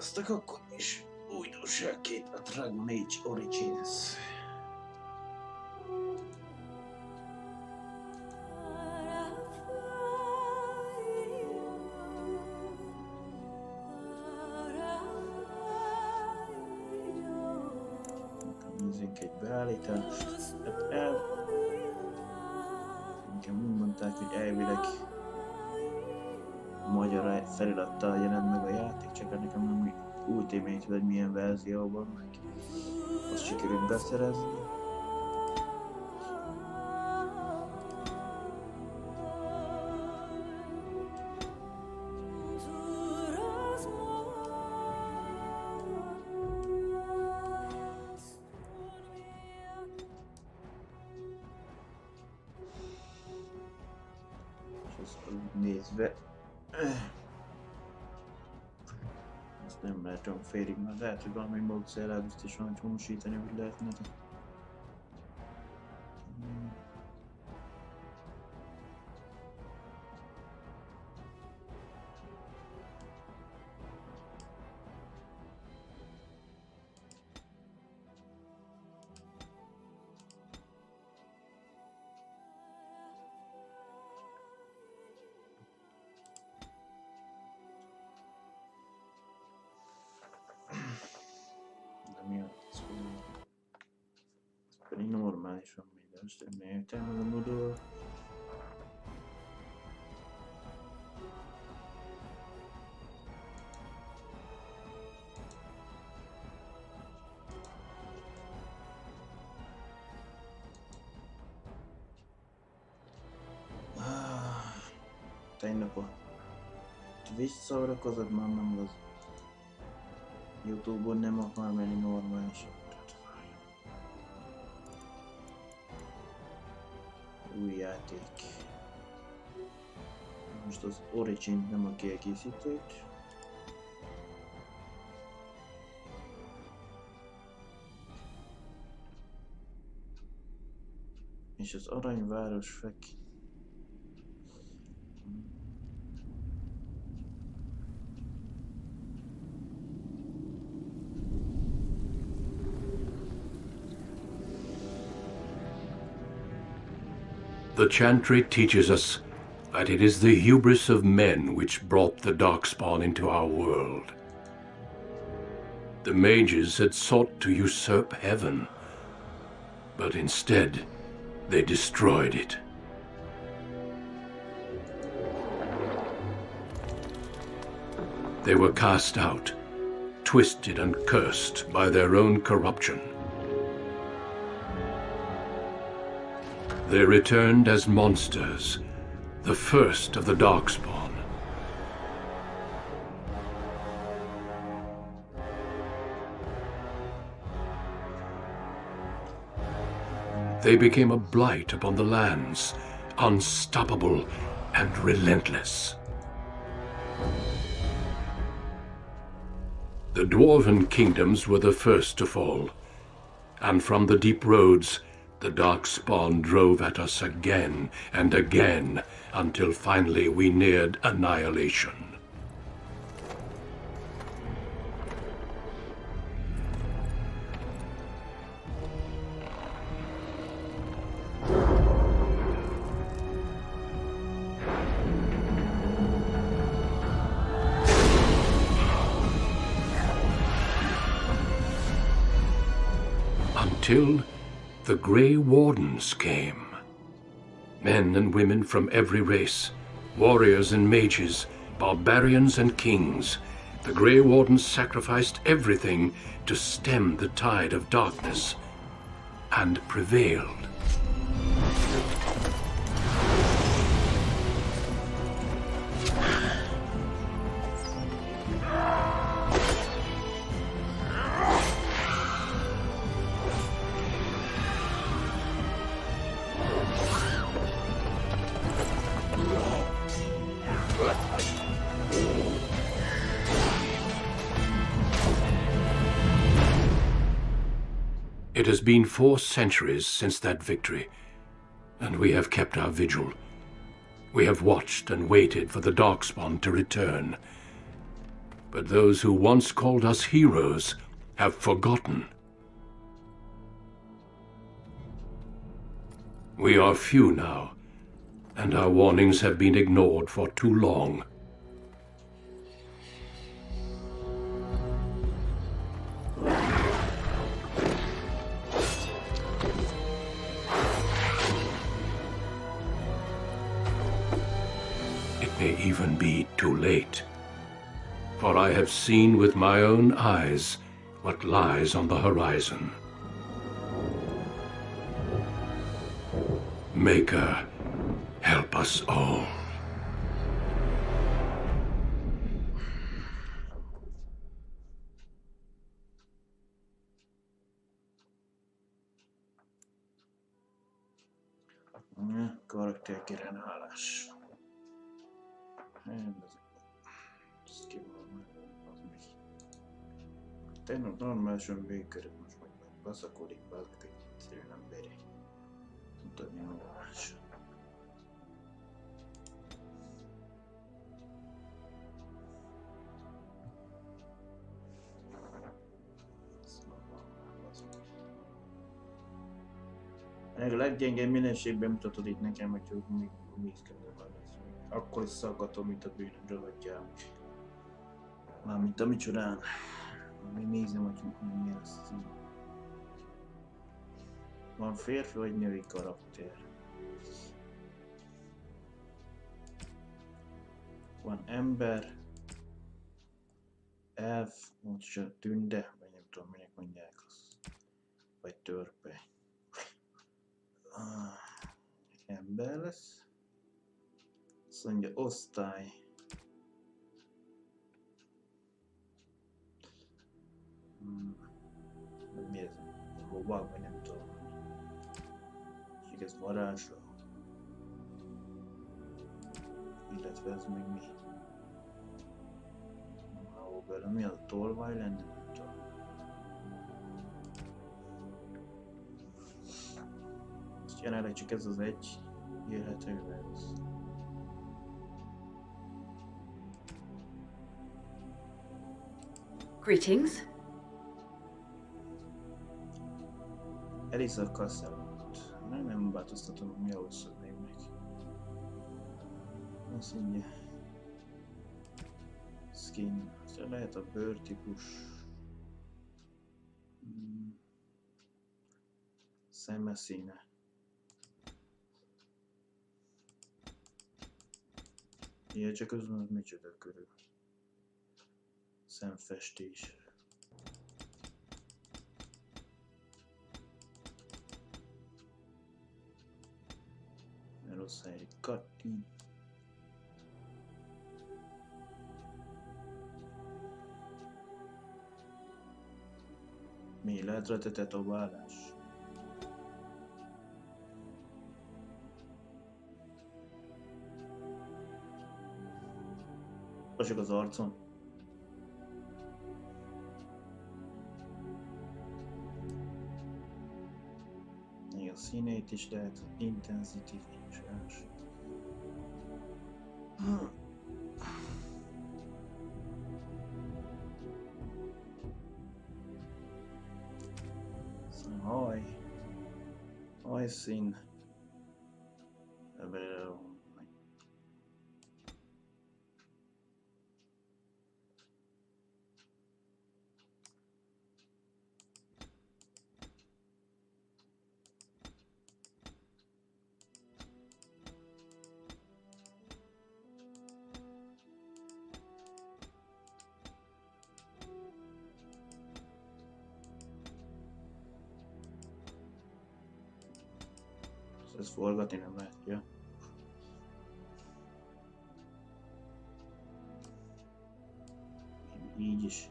Sziasztok, akkor is újdonságként a Dragon Age Origins. Nézzünk egy beállítást. Nekem úgy mondták, hogy elvileg magyar felirattal jelent meg a játék, csak nekem nem Ultimate vagy milyen verzióban meg. Azt sikerült beszerezni. És ezt úgy nézve ezt nem látom félig, mert lehet, hogy valami módszerrel biztosan, hogy honosítani úgy lehetne. Ez pedig normálisan megy, de most nem értem a modul. Tegnap a visszaurakozok, már nem az YouTube-on nem akar menni normálisan. Új játék. Most az Origin, nem a kiegészítőt. És az Aranyváros fek. The Chantry teaches us that it is the hubris of men which brought the Darkspawn into our world. The mages had sought to usurp heaven, but instead they destroyed it. They were cast out, twisted and cursed by their own corruption. They returned as monsters, the first of the Darkspawn. They became a blight upon the lands, unstoppable and relentless. The dwarven kingdoms were the first to fall, and from the deep roads the Darkspawn drove at us again and again, until finally we neared annihilation. Until the Grey Wardens came. Men and women from every race, warriors and mages, barbarians and kings. The Grey Wardens sacrificed everything to stem the tide of darkness, and prevailed. It has been 4 centuries since that victory, and we have kept our vigil. We have watched and waited for the Darkspawn to return. but those who once called us heroes have forgotten. We are few now, and our warnings have been ignored for too long. It may even be too late, for I have seen with my own eyes what lies on the horizon. Maker, help us all. Karaktergenerálás. Ez ki van, az még. Tényleg normálisan végigkörök most meg baszakodik valaki egyszerűen emberi. Mutatni normálisan. A leggyengébb minőségben mutatod itt nekem, hogy még vízkelő van. Akkor is szaggatom, mint a bűnömről adjál. Mármint a micsodán. Még nézem, hogy milyen a szín. Van férfi vagy női karakter? Van ember, elf, most tünde, vagy nem tudom minek mondják azt. Vagy törpe. Ember lesz. Azt mondja osztály. Mi ez? Lovag, vagy nem tudom. És ez varázsra. Illetve ez még mi? Mi az a tolvaj lenne? Nem tudom. Jelenleg csak ez az egy élhető lesz. Greetings. Elisa Kasszalott. Nem változtatom, mi ahhoz szedném meg. Azt mondja. Skin. Aztán lehet a bőrtípus. Szemeszíne. Ilyen csak azon az micsoda körül. Szemfestés. Rossz helyre kattin. Mi lehet rajta tetoválás? Csak az arcon. Még a színét is lehet, intenzitívás. Szóval hajszín. Ezt forgatni nem lehet, ja? Így is.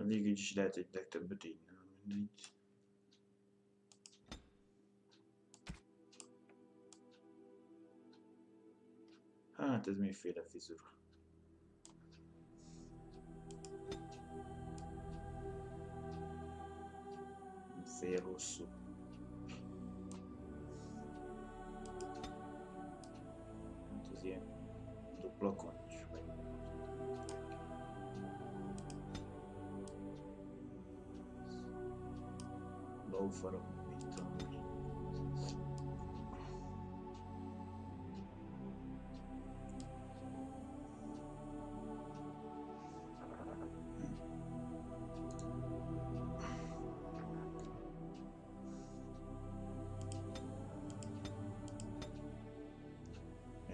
Addig így is lehet, hogy legtöbbet így nem mindegy. Hát ez miféle fizura. Fél hosszú. Hát ez ilyen dupla koncs. Lófarok, mit tudom.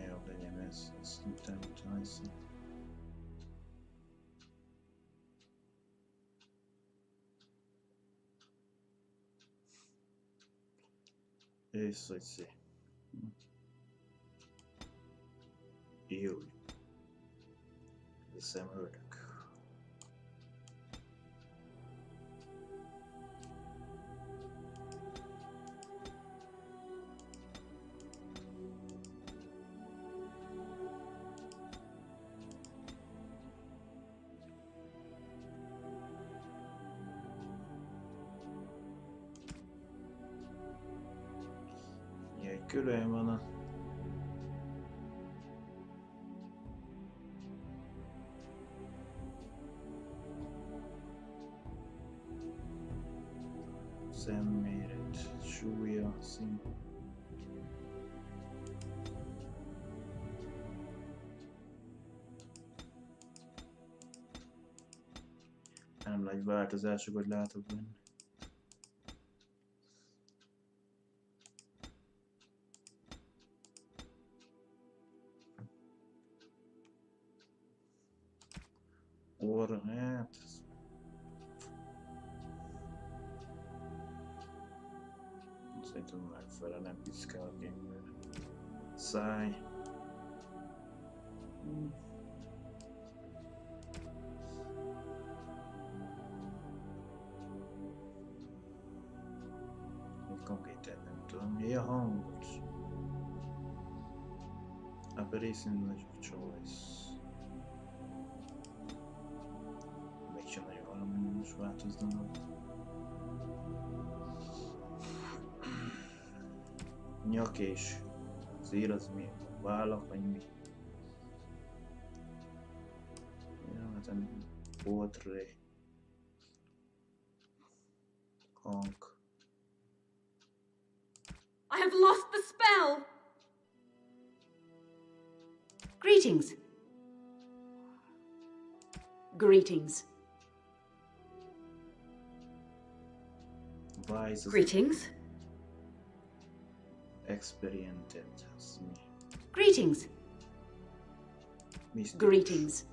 Jobb legyen ez, ezt utána hiszem. Ész, hogy szé. Jó. Ez a szemöldök. Ilyen külön van a szemméret, súlya, szint. Nem nagy változásokat látok benne. Orra, hát... Szerintem megfelel, nem piszkál a gépben. Száj. Itt konkrétan nem tudom, mi a hangot. Operation Logic Choice. Mégsem nagyon valami most változnak. Nyak és zér az mi? Vállak vagy mi? Ja, hát ennek portré. Hang. I have lost the spell! Greetings. Greetings. Wise az Greetings. experiented az mi? Greetings. Misztikus. Greetings.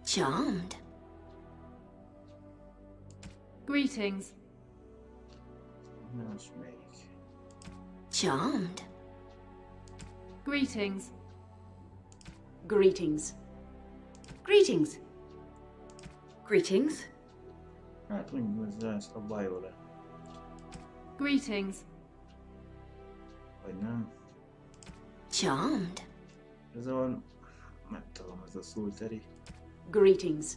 Charmed. Greetings. Más melyik? Charmed. Greetings. Greetings. Greetings. Greetings. Hát mondjuk ez a BioWare. Greetings. Vagy nem? Charmed. Ez a... nem tudom, ez a szulteri. Greetings.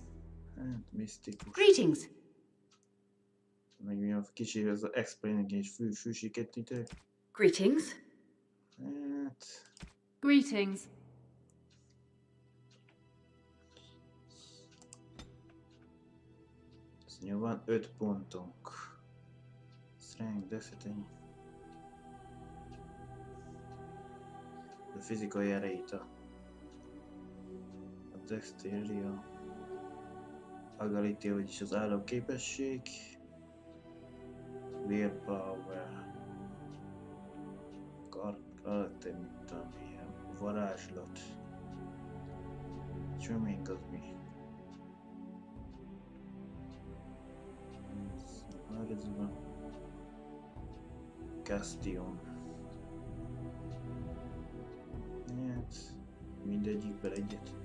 Hát misztikus. Greetings. Meg mi a kicsi, ez az explaining és fűsíkettítő. Greetings. Hát... Greetings. Szóval van 5 pontunk. Strength, defeating. A fizikai erejét a dexterity, a agility, vagyis az állóképesség. Willpower. Karate, mit tudom, ilyen varázslat. Swimming az mi? Charisma. Castion. Hát, mindegyikből egyet.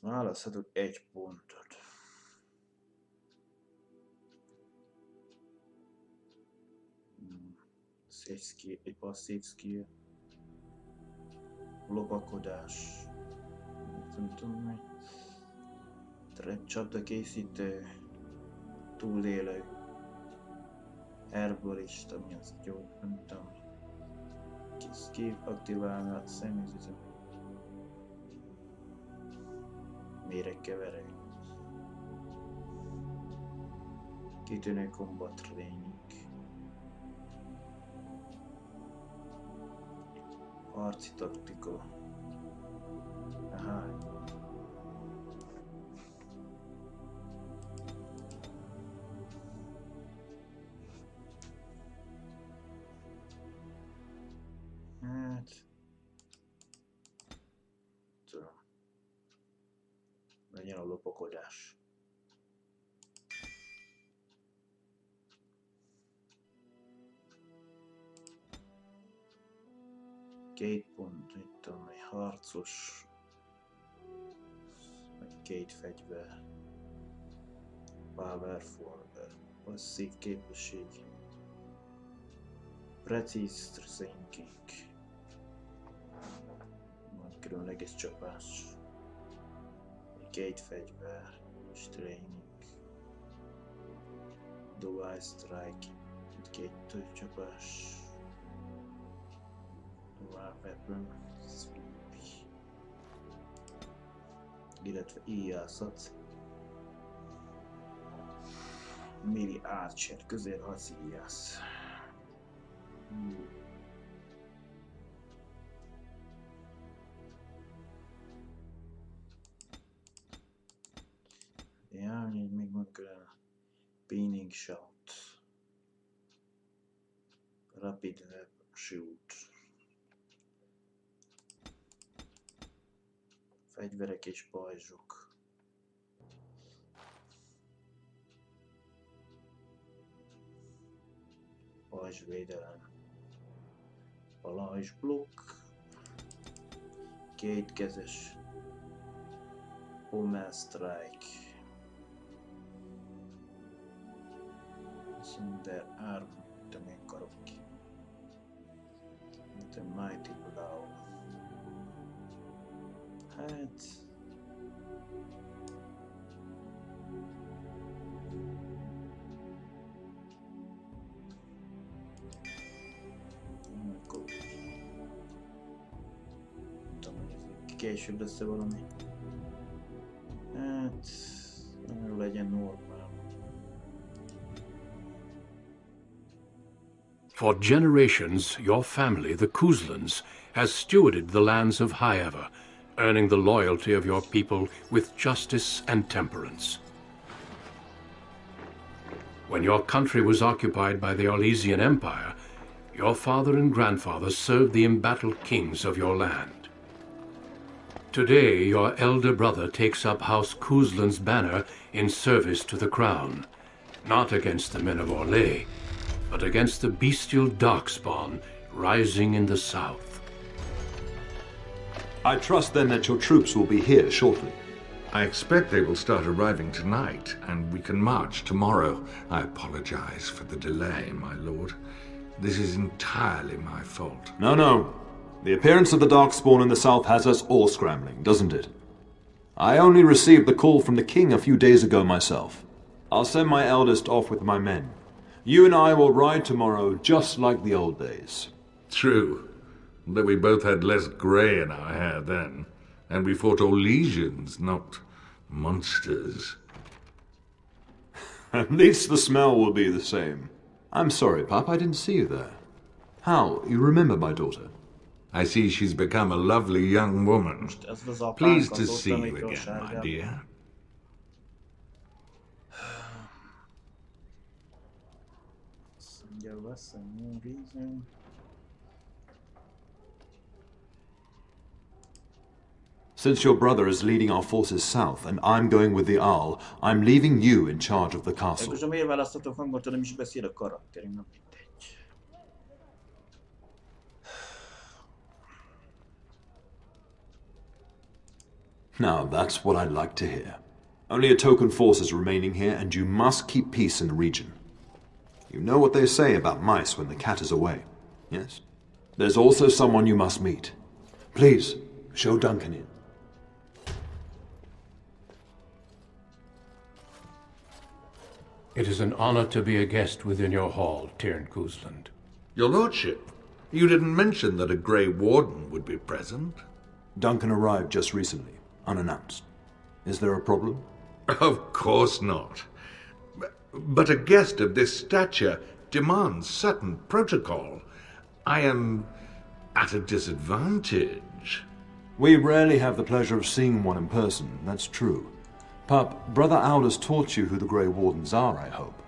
Választhatok egy pontot. Ez egy skill, egy passzív skill. Lopakodás. Nem tudom mi. Csapda készítő. Túlélő. Herbalista, mi az jó, nem tudom. Skill aktiválna, személyzet. Méregkeverő. Kitűnő combat training. Harci taktika. Aha. Hát... Tudom. Legyen a lopakodás. Két pont, itt tudom, egy harcos, meg két fegyver, powerful, passzív képesség, precise thinking, majd különleges csapás, két fegyver, és training, dual strike, két csapás, dual weapon, sweep, illetve íjászat, Miri Archer, közélharci íjász. Ja, még van külön pinning shot, rapid web shoot, fegyverek és pajzsok, pajzsvédelem, pajzsblokk, kétkezes, pommel strike, Sunder arm, tömén karok ki. The mighty blow. Hát... Akkor... Nem tudom, hogy később lesz-e valami. Hát... Nem legyen normál. For generations, your family, the Kuzlans, has stewarded the lands of Highever, earning the loyalty of your people with justice and temperance. When your country was occupied by the Orlesian Empire, your father and grandfather served the embattled kings of your land. Today, your elder brother takes up House Kuzlan's banner in service to the crown, not against the men of Orlais, but against the bestial darkspawn rising in the south. I trust then that your troops will be here shortly. I expect they will start arriving tonight, and we can march tomorrow. I apologize for the delay, my lord. This is entirely my fault. No. The appearance of the Darkspawn in the south has us all scrambling, doesn't it? I only received the call from the king a few days ago myself. I'll send my eldest off with my men. You and I will ride tomorrow just like the old days. True, though we both had less grey in our hair then, and we fought Orlesians, not monsters. At least the smell will be the same. I'm sorry, Pop, I didn't see you there. How? You remember my daughter? I see she's become a lovely young woman. Pleased to see you again, my dear. Since your brother is leading our forces south and I'm going with the Owl, I'm leaving you in charge of the castle. Most miért választottam hangot, nem is beszél a karakterünk, nem mindegy. Now, that's what I'd like to hear. Only a token force is remaining here, and you must keep peace in the region. You know what they say about mice when the cat is away, yes? There's also someone you must meet. Please, show Duncan in. It is an honor to be a guest within your hall, Tyrn Cousland. Your lordship, you didn't mention that a Grey Warden would be present. Duncan arrived just recently, unannounced. Is there a problem? Of course not. But a guest of this stature demands certain protocol. I am at a disadvantage. We rarely have the pleasure of seeing one in person, that's true. Pup, Brother Aldous taught you who the Grey Wardens are, I hope.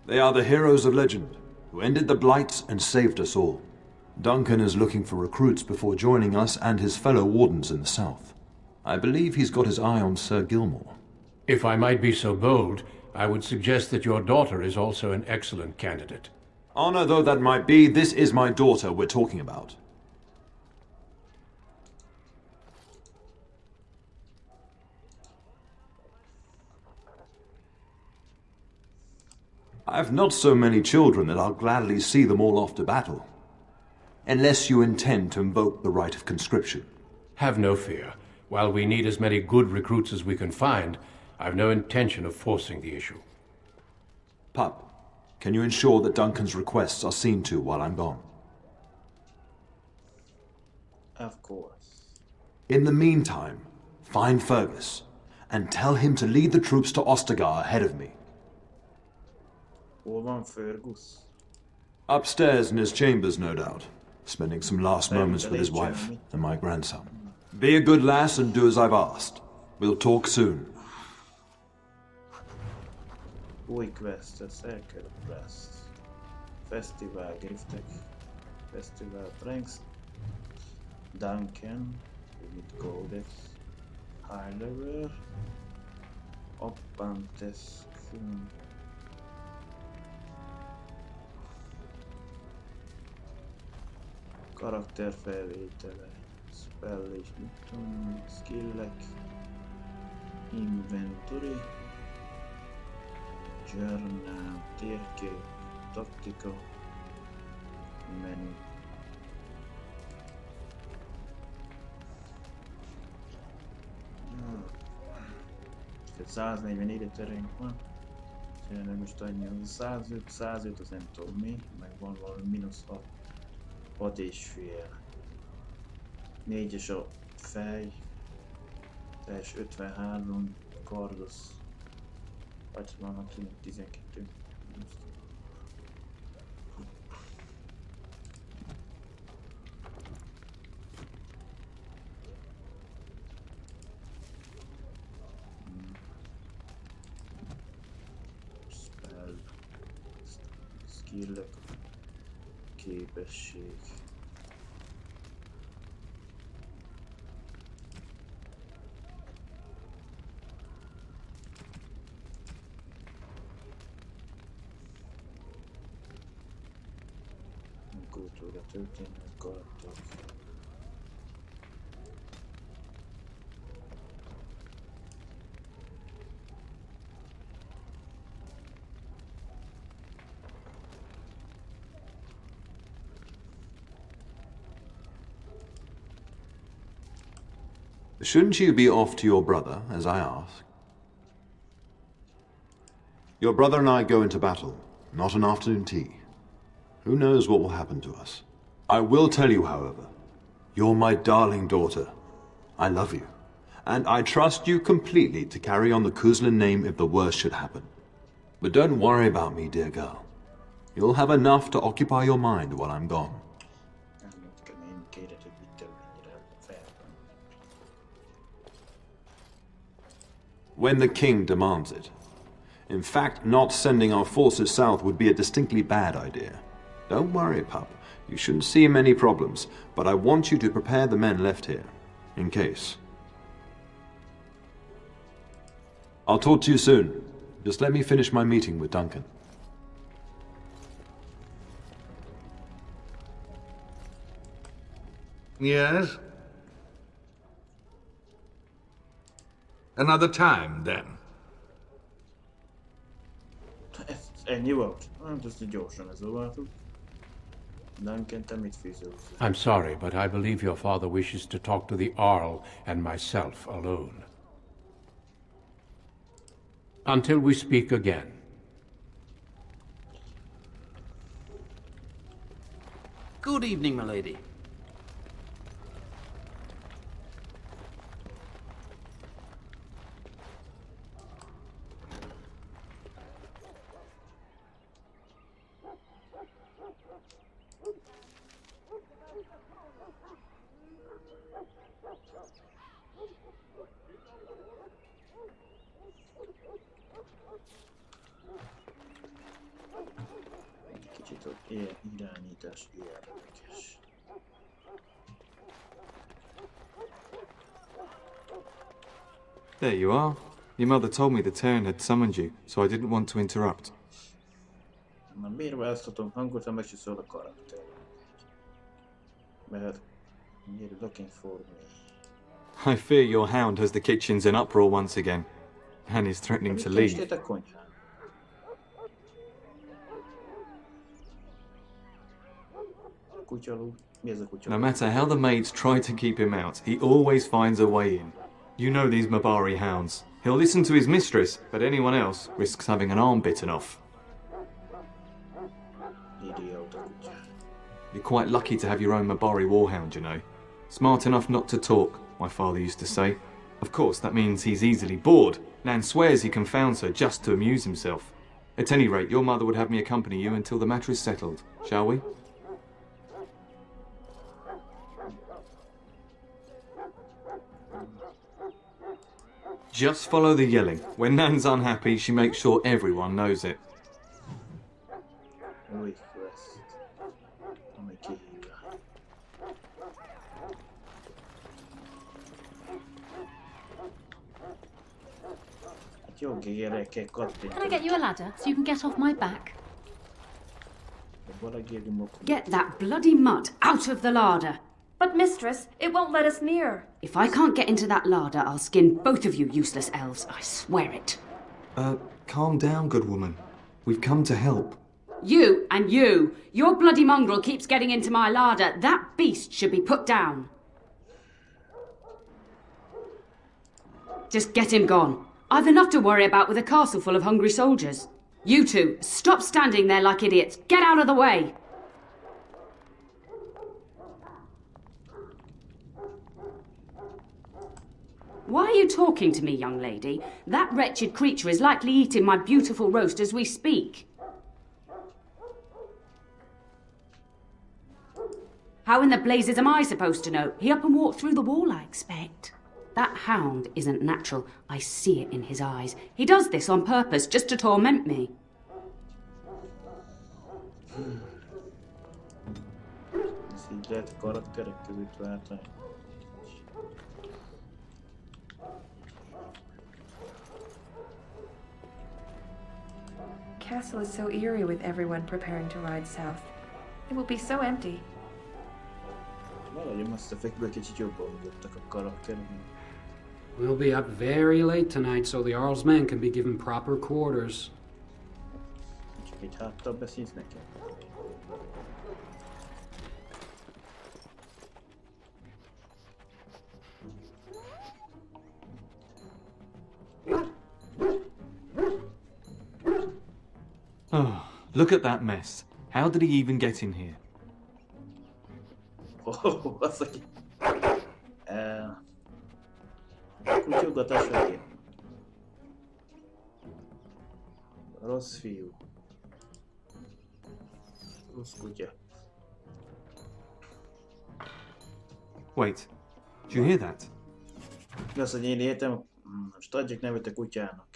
They are the heroes of legend, who ended the Blights and saved us all. Duncan is looking for recruits before joining us and his fellow Wardens in the south. I believe he's got his eye on Sir Gilmore. If I might be so bold, I would suggest that your daughter is also an excellent candidate. Honor though that might be, this is my daughter we're talking about. I've not so many children that I'll gladly see them all off to battle. Unless you intend to invoke the right of conscription. Have no fear. While we need as many good recruits as we can find, I've no intention of forcing the issue. Pup, can you ensure that Duncan's requests are seen to while I'm gone? Of course. In the meantime, find Fergus, and tell him to lead the troops to Ostagar ahead of me. Hol van Fergus? Upstairs in his chambers, no doubt. Spending some last moments with his wife and my grandson. Be a good lass and do as I've asked. We'll talk soon. Új questet, Circle Quest. Festival giftek. Festival pranks. Duncan. With Codex. High level. Oppantesk. Karakterfelvétele, spell és mit tudom, skillek, inventory, journal, térkép, taktika, menü. Tehát 144 terén van, szerintem most annyi, 105 az nem tudom mi, meg van valami -6. 6 és fél. 4-es a fej. Teljes 53. Kardosz. Vagy vannak 12. Spell. Skillek. Képesség. Kultúra, történelmi karakter. Shouldn't you be off to your brother, as I asked? Your brother and I go into battle, not an afternoon tea. Who knows what will happen to us? I will tell you, however, you're my darling daughter. I love you, and I trust you completely to carry on the Cousland name if the worst should happen. But don't worry about me, dear girl. You'll have enough to occupy your mind while I'm gone. When the king demands it. In fact, not sending our forces south would be a distinctly bad idea. Don't worry, pup. You shouldn't see many problems, but I want you to prepare the men left here, in case. I'll talk to you soon. Just let me finish my meeting with Duncan. Yes? Another time, then. Ennyi volt? Hát ezt így gyorsan lezóváltuk. Duncan, te mit fűzöl? I'm sorry, but I believe your father wishes to talk to the Arl and myself alone. Until we speak again. Good evening, my lady. Kicsit ott irányítás érdekes. There you are. Your mother told me the Terran had summoned you, so I didn't want to interrupt. Na miért választhatom hangot, ha meg se szól a karakter? Mert you're looking for me. I fear your hound has the kitchens in uproar once again, and is threatening to leave. Mit a konyhán? Kutyalú? Mi ez a kutyalú? No matter how the maids try to keep him out, he always finds a way in. You know these Mabari hounds. He'll listen to his mistress, but anyone else risks having an arm bitten off. Idióta kutya. You're quite lucky to have your own Mabari warhound, you know. Smart enough not to talk, my father used to say. Of course, that means he's easily bored. Nan swears he confounds her just to amuse himself. At any rate, your mother would have me accompany you until the matter is settled, shall we? Just follow the yelling. When Nan's unhappy, she makes sure everyone knows it. Request. Ami kihívja. Hát jó gyerekek, Can I kattintani. get you a ladder so you can get off my back? Valaki mokon. Get that bloody mutt out of the larder. But mistress, it won't let us near. If I can't get into that larder, I'll skin both of you useless elves. I swear it. Calm down, good woman. We've come to help. You and you. Your bloody mongrel keeps getting into my larder. That beast should be put down. Just get him gone. I've enough to worry about with a castle full of hungry soldiers. You two, stop standing there like idiots. Get out of the way. Why are you talking to me, young lady? That wretched creature is likely eating my beautiful roast as we speak. How in the blazes am I supposed to know? He up and walked through the wall, I expect. That hound isn't natural. I see it in his eyes. He does this on purpose, just to torment me. Ez így lehet karakterek között váltani. Castle is so eerie with everyone preparing to ride south. It will be so empty. Valahogy a Mass Effect-ből kicsit jobban mutattak a karakterek. We'll be up very late tonight, so the Arl's men can be given proper quarters. Csak egy háttal beszélsz nekem. Oh, look at that mess. How did he even get in here? Oh, az aki... Kutyogatás végén. Rossz fiú. Rossz kutya. Wait, did you hear that? Mi az, hogy én értem? Most adjak nevet a kutyának.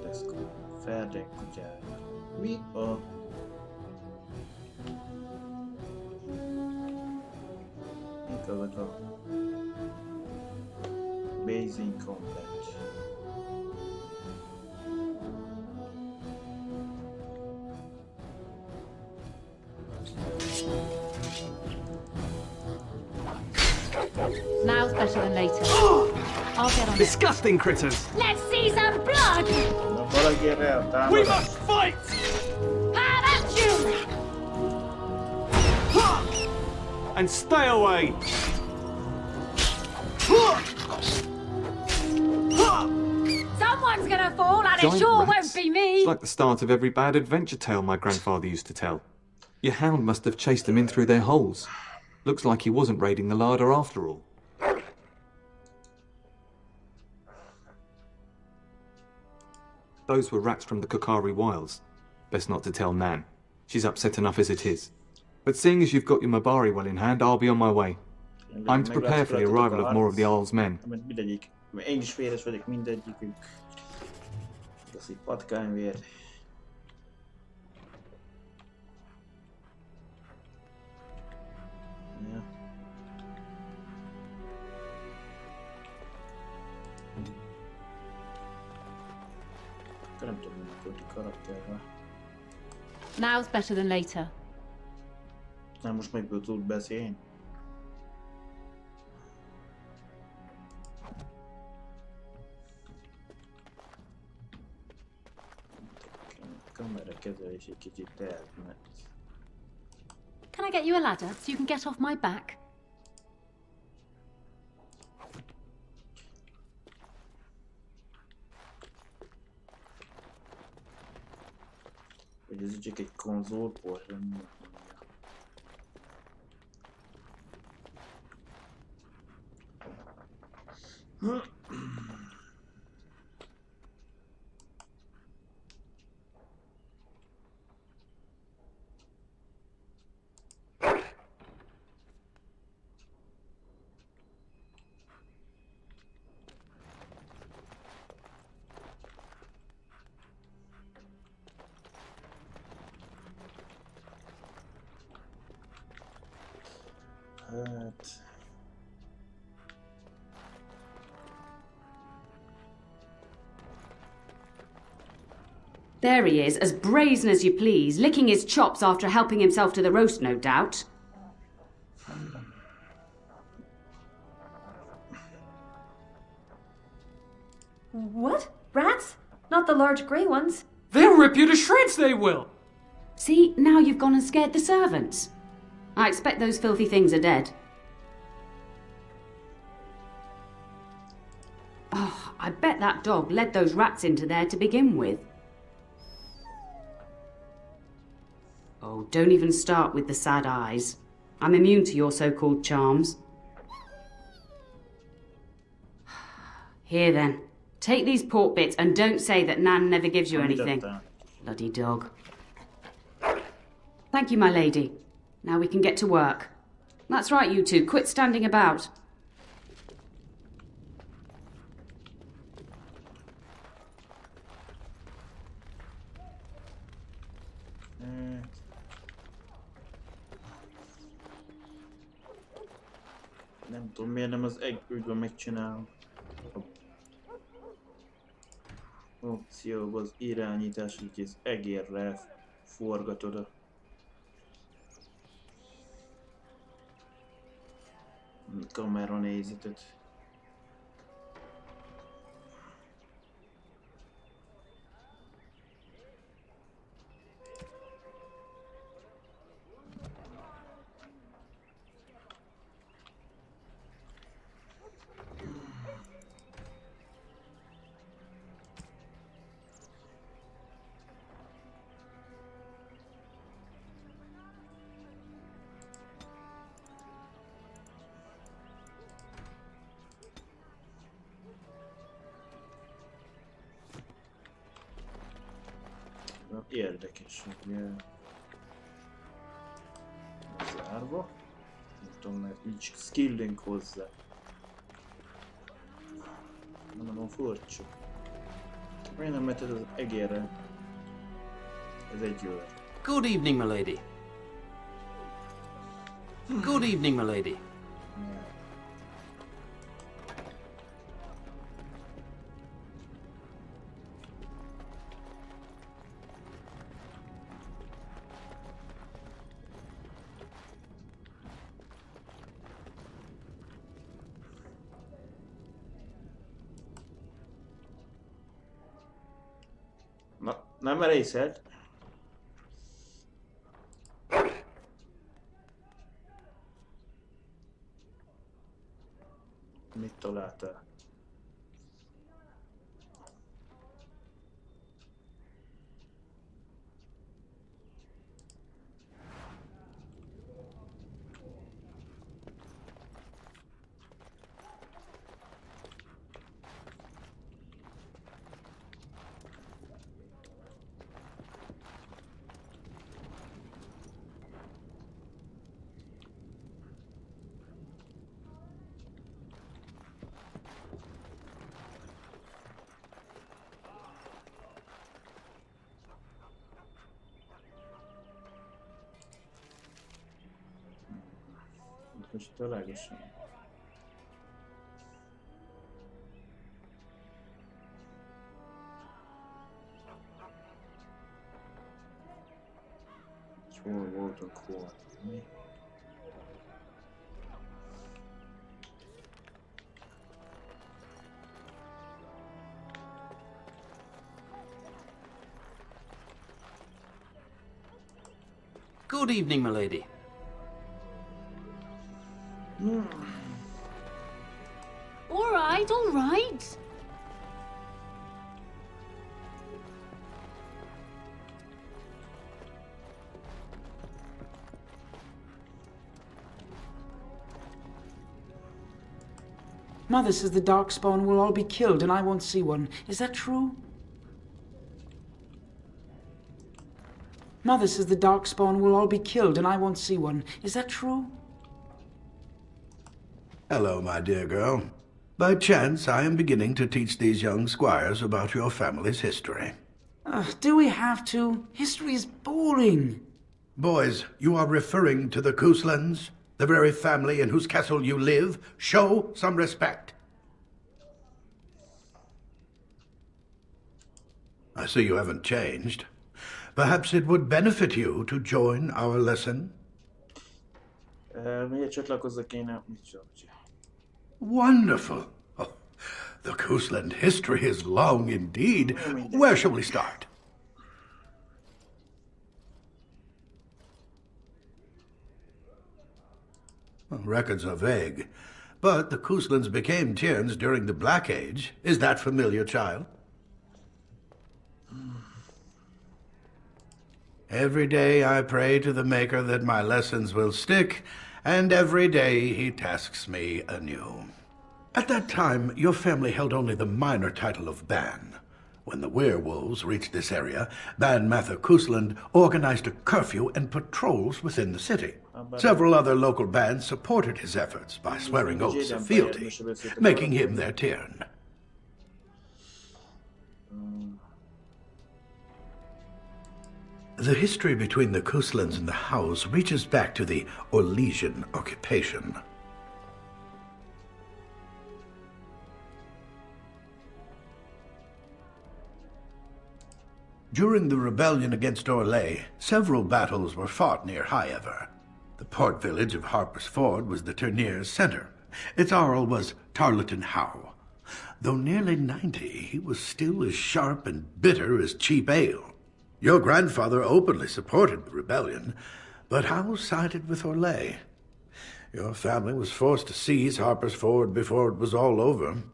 Let's go. Ferdek kutyája. Mi a... Mikor Basing Combat. Now's better than later. I'll get on it. Disgusting critters! Let's see some blood! Na valaki erre eltámad. We must fight! How about you? And stay away! Someone's gonna fall and it Giant sure rats. won't be me! It's like the start of every bad adventure tale my grandfather used to tell. Your hound must have chased them in through their holes. Looks like he wasn't raiding the larder after all. Those were rats from the Kokari Wilds. Best not to tell Nan. She's upset enough as it is. But seeing as you've got your Mabari well in hand, I'll be on my way. I'm to prepare for the arrival of more of the Jarl's men. Mindegyik. Én is véres vagyok, mindegyikük. Ez egy patkányvér. Ja. Akkor nem tudom, hogy a karakterre. Now's better than later. Na most megből tud beszélni. Kamera kezelés egy kicsit tehetne. Can I get you a ladder so you can get off my back? Hogy ez csak egy konzolport, nem mondja. Hát... There he is, as brazen as you please, licking his chops after helping himself to the roast, no doubt. What? Rats? Not the large grey ones? They'll rip you to shreds, they will! See, now you've gone and scared the servants. I expect those filthy things are dead. Oh, I bet that dog led those rats into there to begin with. Oh, don't even start with the sad eyes. I'm immune to your so-called charms. Here then, take these pork bits and don't say that Nan never gives you anything. Bloody dog. Thank you, my lady. Now we can get to work. That's right, you two. Quit standing about. Nem tudom, miért nem az ügyben megcsinálom. Opcióban az irányítás, így az egérrel forgatod a kamera nézetet. Érdekes, hogy zárva. Nem tudom, mert nincs skillünk hozzá. Nem mondom, furcsa. Miért nem meted az egérre? Ez egy őr. Good evening, milady. Good evening, milady. Na, nem merészed? Mit találtál? Most találgassam. És hol voltunk volna? Mi? Good evening, milady. All right, all right. Mother says the Darkspawn will all be killed and I won't see one. Is that true? Mother says the Darkspawn will all be killed and I won't see one. Is that true? Hello, my dear girl. By chance, I am beginning to teach these young squires about your family's history. Do we have to? History is boring. Boys, you are referring to the Couslands, the very family in whose castle you live. Show some respect. I see you haven't changed. Perhaps it would benefit you to join our lesson. Miért csatlakozzak én? Wonderful. Oh, the Cousland history is long indeed. Where shall we start? Well, records are vague, but the Couslands became Tierns during the Black Age. Is that familiar, child? Every day I pray to the Maker that my lessons will stick, and every day he tasks me anew. At that time, your family held only the minor title of Ban. When the werewolves reached this area, Ban Mather Cousland organized a curfew and patrols within the city. Several other local bands supported his efforts by swearing oaths of fealty, making him their Tiern. The history between the Couslands and the House reaches back to the Orlesian occupation. During the rebellion against Orlais, several battles were fought near Highever. The port village of Harper's Ford was the Turnier's center. Its Arl was Tarleton Howe. Though nearly 90, he was still as sharp and bitter as cheap ale. Your grandfather openly supported the rebellion, but Howe sided with Orlais. Your family was forced to seize Harper's Ford before it was all over.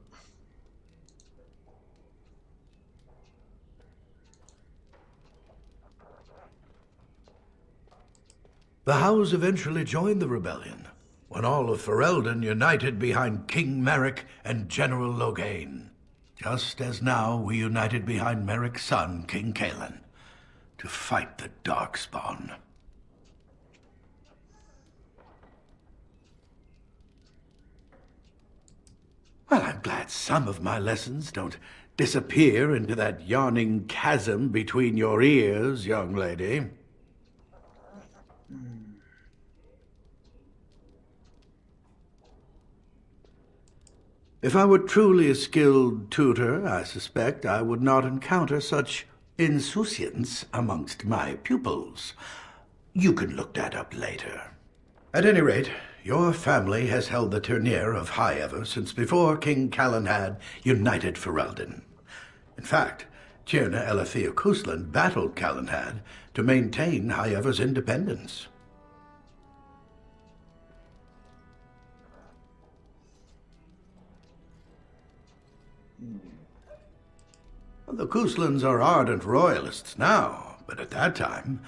The Howes eventually joined the rebellion, when all of Ferelden united behind King Merrick and General Loghain, just as now we united behind Merrick's son, King Caelan, to fight the Darkspawn. Well, I'm glad some of my lessons don't disappear into that yawning chasm between your ears, young lady. If I were truly a skilled tutor, I suspect I would not encounter such insouciance amongst my pupils. You can look that up later. At any rate, your family has held the Tournier of Highever since before King Callan had united Ferelden. In fact, Tierna Elathea Kuslan battled Calenhad to maintain Highever's independence. The Kuslans are ardent royalists now, but at that time,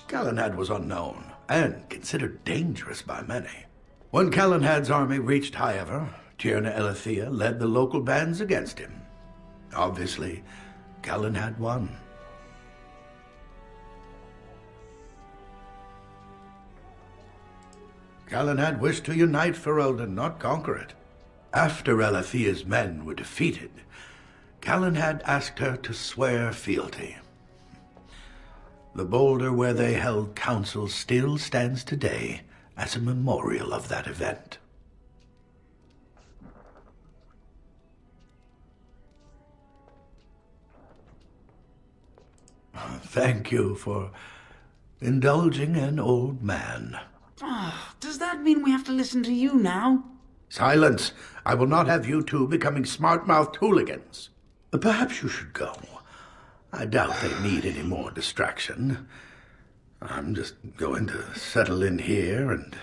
Calenhad was unknown and considered dangerous by many. When Calenhad's army reached Highever, Tierna Elathea led the local bands against him. Obviously, Calenhad won. Calenhad wished to unite Ferelden, not conquer it. After Elathea's men were defeated, Calenhad asked her to swear fealty. The boulder where they held council still stands today as a memorial of that event. Thank you for indulging an old man. Does that mean we have to listen to you now? Silence! I will not have you two becoming smart-mouthed hooligans. Perhaps you should go. I doubt they need any more distraction. I'm just going to settle in here and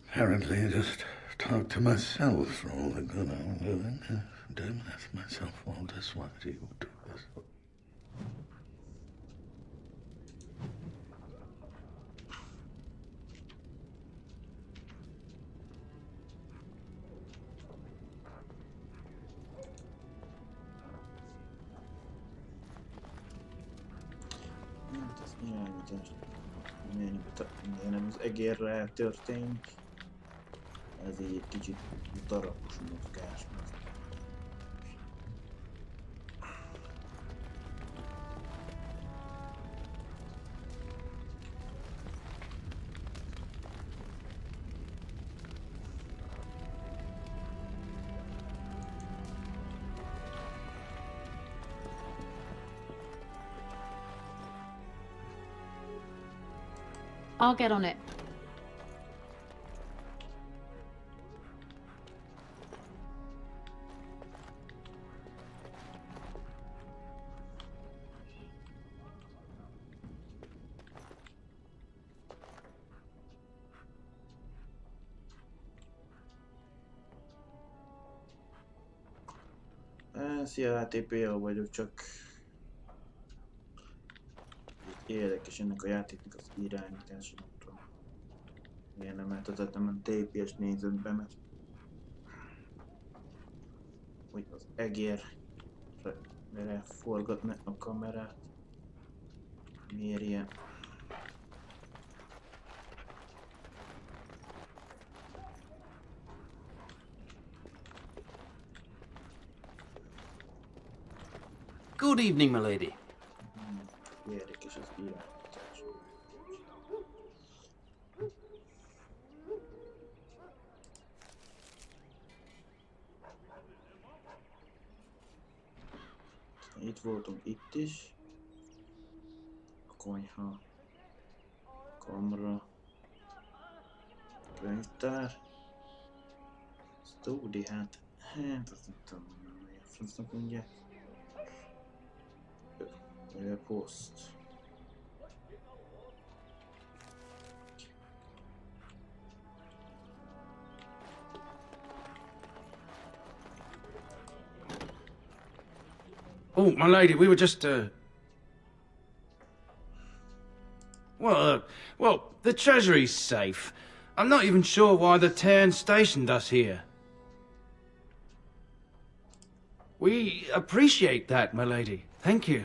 apparently just talk to myself for all the good I'm doing. Damn, that's myself all this. Why do you do this? Nem az egérre történik, ezért egy kicsit darabos mozgás. I'll get on it. Szia, i.BL vagyok, csak érdekes ennek a játéknak az irányítása, nem tudom. Miért nem eltetettem a TPS nézetbe, mert hogy az egérre forgatni a kamerát. Miért ilyen? Good evening, milady. Érdekes az irányítás. Itt voltunk itt is. A konyha, kamra, könyvtár, stúdi, hát azt nem tudom mondani, hogy a francnak mondják. Post. Oh, my lady, we were just, well, the treasury's safe. I'm not even sure why the Cairn stationed us here. We appreciate that, my lady. Thank you.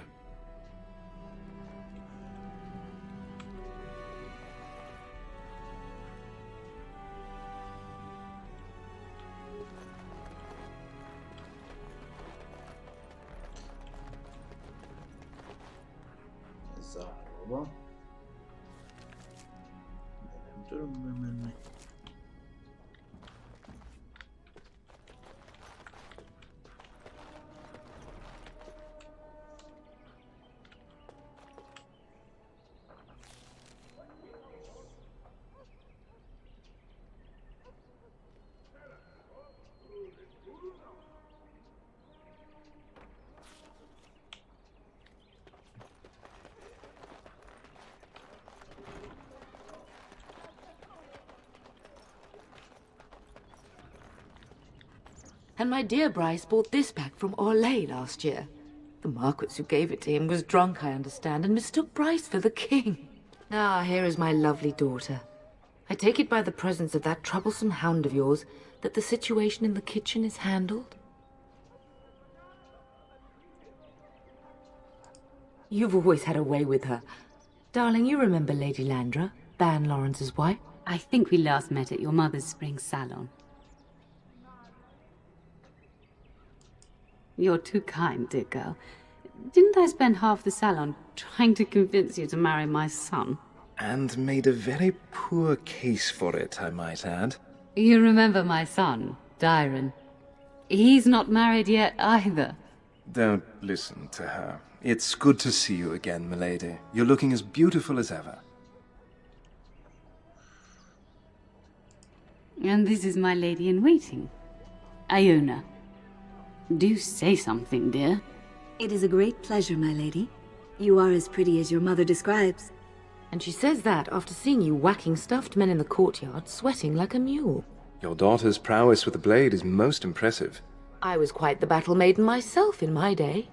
Zárva. De nem tudom bemenni. And my dear Bryce bought this back from Orlais last year. The Marquis who gave it to him was drunk, I understand, and mistook Bryce for the king. Ah, here is my lovely daughter. I take it by the presence of that troublesome hound of yours that the situation in the kitchen is handled? You've always had a way with her. Darling, you remember Lady Landra, Ban Lawrence's wife? I think we last met at your mother's spring salon. You're too kind, dear girl. Didn't I spend half the salon trying to convince you to marry my son? And made a very poor case for it, I might add. You remember my son, Dyron. He's not married yet either. Don't listen to her. It's good to see you again, milady. You're looking as beautiful as ever. And this is my lady-in-waiting, Iona. Do say something, dear. It is a great pleasure, my lady. You are as pretty as your mother describes. And she says that after seeing you whacking stuffed men in the courtyard, sweating like a mule. Your daughter's prowess with the blade is most impressive. I was quite the battle maiden myself in my day.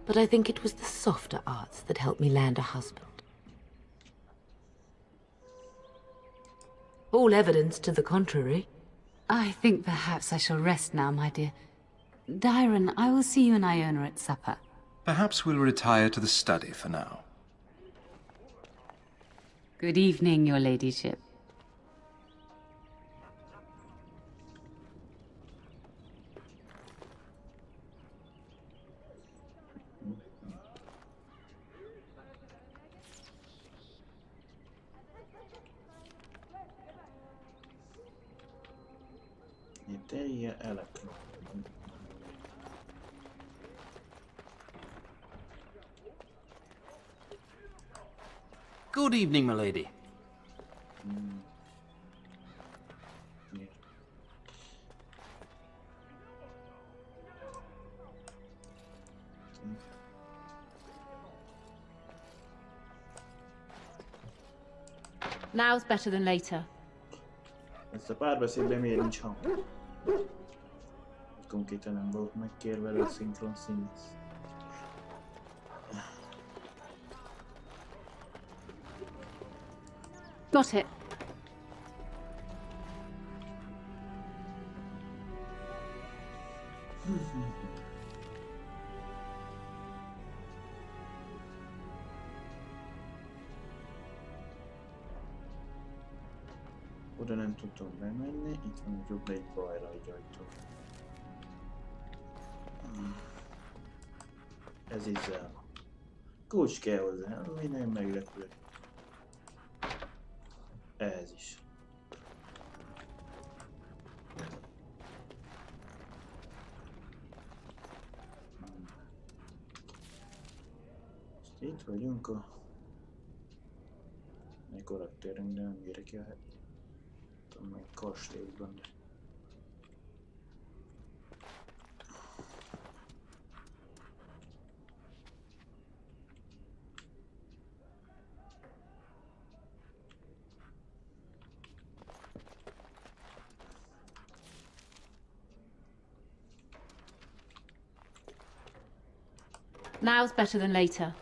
But I think it was the softer arts that helped me land a husband. All evidence to the contrary. I think perhaps I shall rest now, my dear. Dyron, I will see you and Iona at supper. Perhaps we'll retire to the study for now. Good evening, your ladyship. Good evening, milady. Now's better than later. Ezt a párbeszédben miért nincs hang? Konkrétan nem volt megkérve a szinkron színész. Got it. Oda nem tudtam bemenni, itt van jobb egy balra egy ajtó. Ez is el. Kulcs kell hozzá, minden meglepő. Ez is. Most itt vagyunk a karakterünk, de nem érek el. Meg kastélyban. Now's better than later.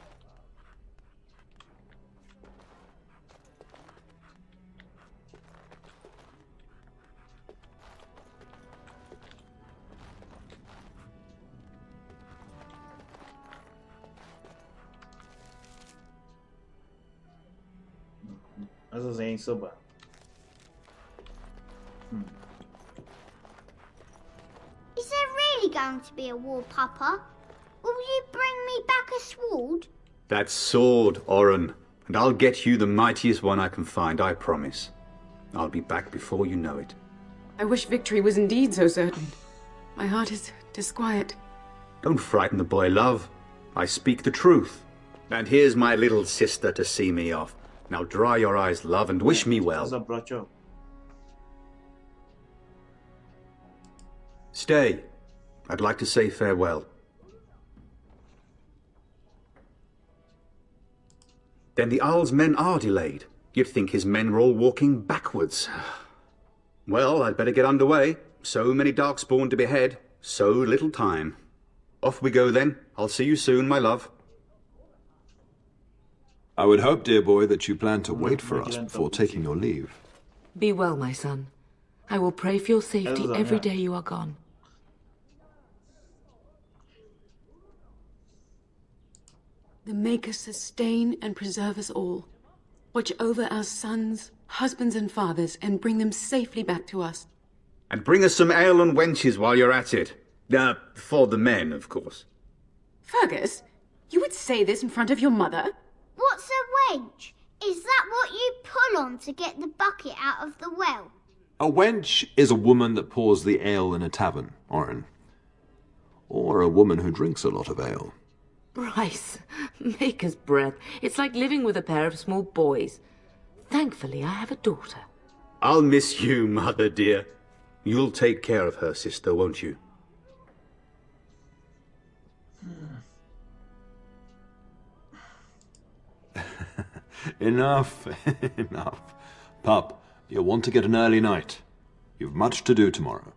Ez az én szoba. Is there really going to be a war, Papa? Will you bring me back a sword? That sword, Oren, and I'll get you the mightiest one I can find, I promise. I'll be back before you know it. I wish victory was indeed so certain. My heart is disquiet. Don't frighten the boy, love. I speak the truth. And here's my little sister to see me off. Now dry your eyes, love, and wish me well. Stay. I'd like to say farewell. Then the Earl's men are delayed. You'd think his men were all walking backwards. Well, I'd better get underway. So many darkspawn to behead. So little time. Off we go then. I'll see you soon, my love. I would hope, dear boy, that you plan to wait for us before taking your leave. Be well, my son. I will pray for your safety every day you are gone. The Maker sustain and preserve us all. Watch over our sons, husbands and fathers, and bring them safely back to us. And bring us some ale and wenches while you're at it. For the men, of course. Fergus, you would say this in front of your mother? What's a wench? Is that what you pull on to get the bucket out of the well? A wench is a woman that pours the ale in a tavern, Oren. Or a woman who drinks a lot of ale. Bryce, Maker's breath. It's like living with a pair of small boys. Thankfully, I have a daughter. I'll miss you, mother dear. You'll take care of her, sister, won't you? Enough, enough. Pup, you'll want to get an early night. You've much to do tomorrow.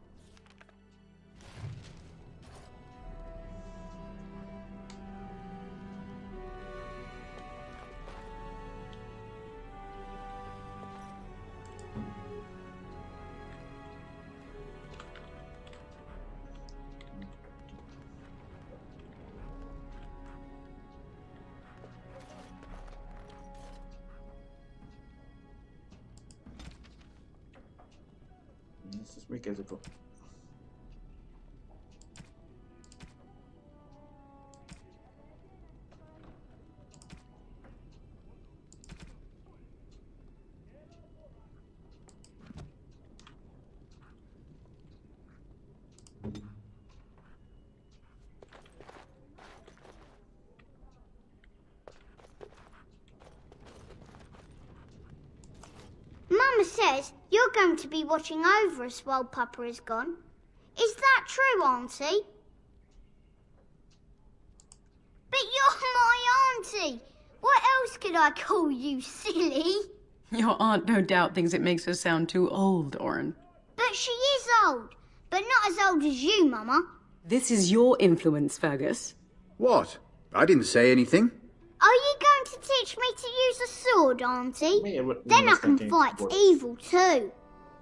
Vilka är det på? Mama says you're going to be watching over us while Papa is gone. Is that true, Auntie? But you're my auntie. What else could I call you, silly? Your aunt no doubt thinks it makes her sound too old, Oren. But she is old, but not as old as you, Mama. This is your influence, Fergus. What? I didn't say anything. Are you going to teach me to use a sword, Auntie? Then I can fight evil too.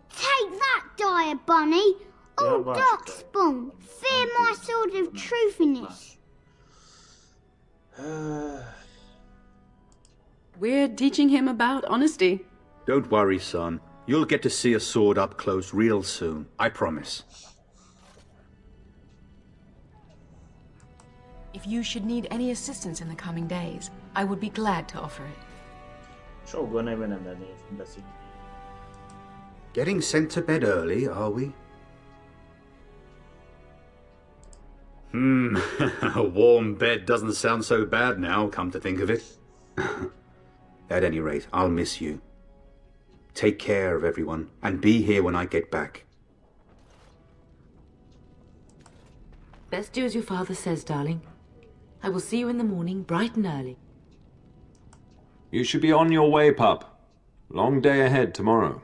Take that, dire bunny. Oh, Darkspawn, fear my sword of truthiness. We're teaching him about honesty. Don't worry, son. You'll get to see a sword up close real soon. I promise. If you should need any assistance in the coming days, I would be glad to offer it. Getting sent to bed early, are we? A warm bed doesn't sound so bad now, come to think of it. At any rate, I'll miss you. Take care of everyone, and be here when I get back. Best do as your father says, darling. I will see you in the morning, bright and early. You should be on your way, pup. Long day ahead tomorrow.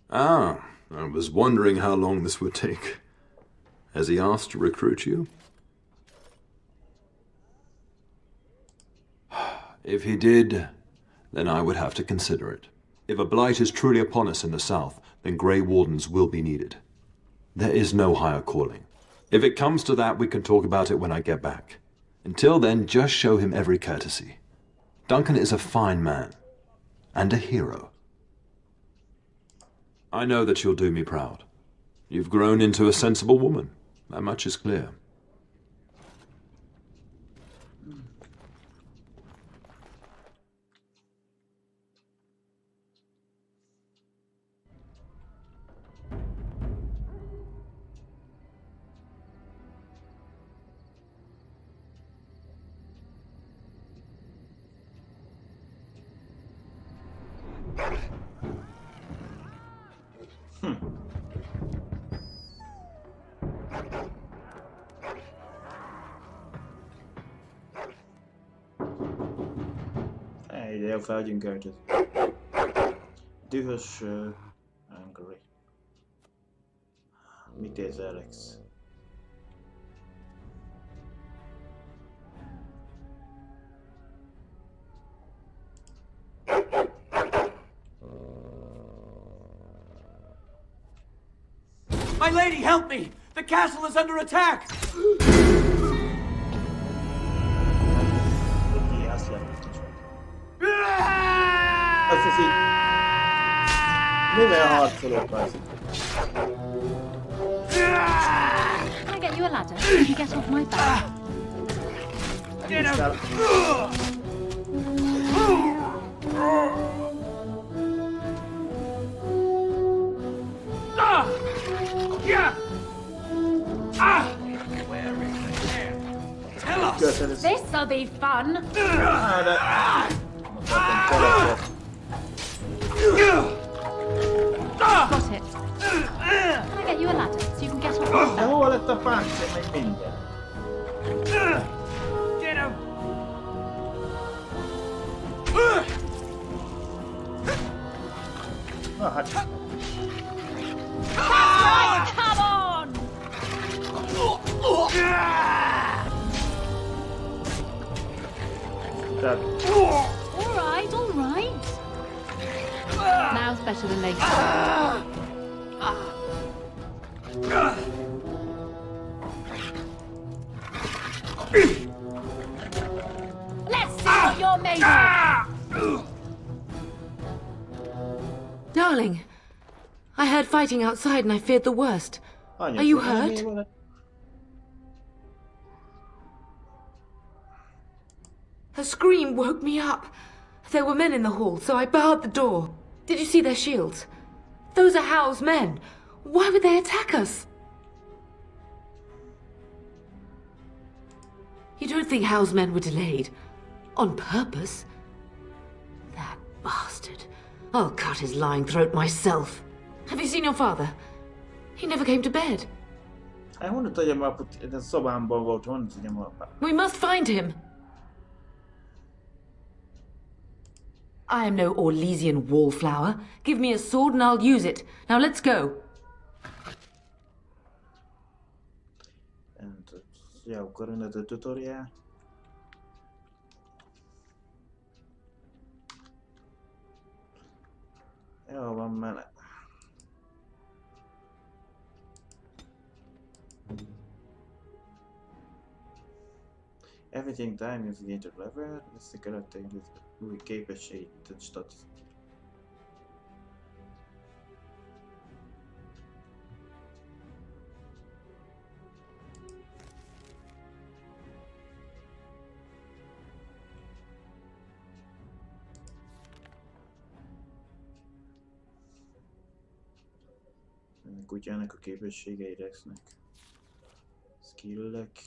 Ah, I was wondering how long this would take. Has he asked to recruit you? If he did, then I would have to consider it. If a blight is truly upon us in the south, then Grey Wardens will be needed. There is no higher calling. If it comes to that, we can talk about it when I get back. Until then, just show him every courtesy. Duncan is a fine man. And a hero. I know that you'll do me proud. You've grown into a sensible woman. That much is clear. Det är färdiggördet. Dühös angry. Vitéz Alex. My lady, help me! The castle is under attack! Azt hiszi, mivel harcolok az? Can I get you a ladder so you can get off my back? Get out! Tell us! This'll be fun! Got it. Can I get you a ladder so you can get off my back? Hol lett a páncél, meg minden? Get him! Na hát. That's right, come on! All right, all right. Now's better than later. Let's see what you're made of. Darling, I heard fighting outside and I feared the worst. Are you hurt? Her scream woke me up. There were men in the hall, so I barred the door. Did you see their shields? Those are Howe's men. Why would they attack us? You don't think Howe's men were delayed? On purpose? That bastard. I'll cut his lying throat myself. Have you seen your father? He never came to bed. Honnan tudjam, hogy a szobámban volt, honnan tudjam. We must find him. I am no Orlesian wallflower. Give me a sword and I'll use it. Now let's go. And yeah, we're going to the tutorial. Jó, van menet. Everything time is gained a level. Ezt követően új képességét statisztikát. A kutyának a képességei lesznek. Skillek.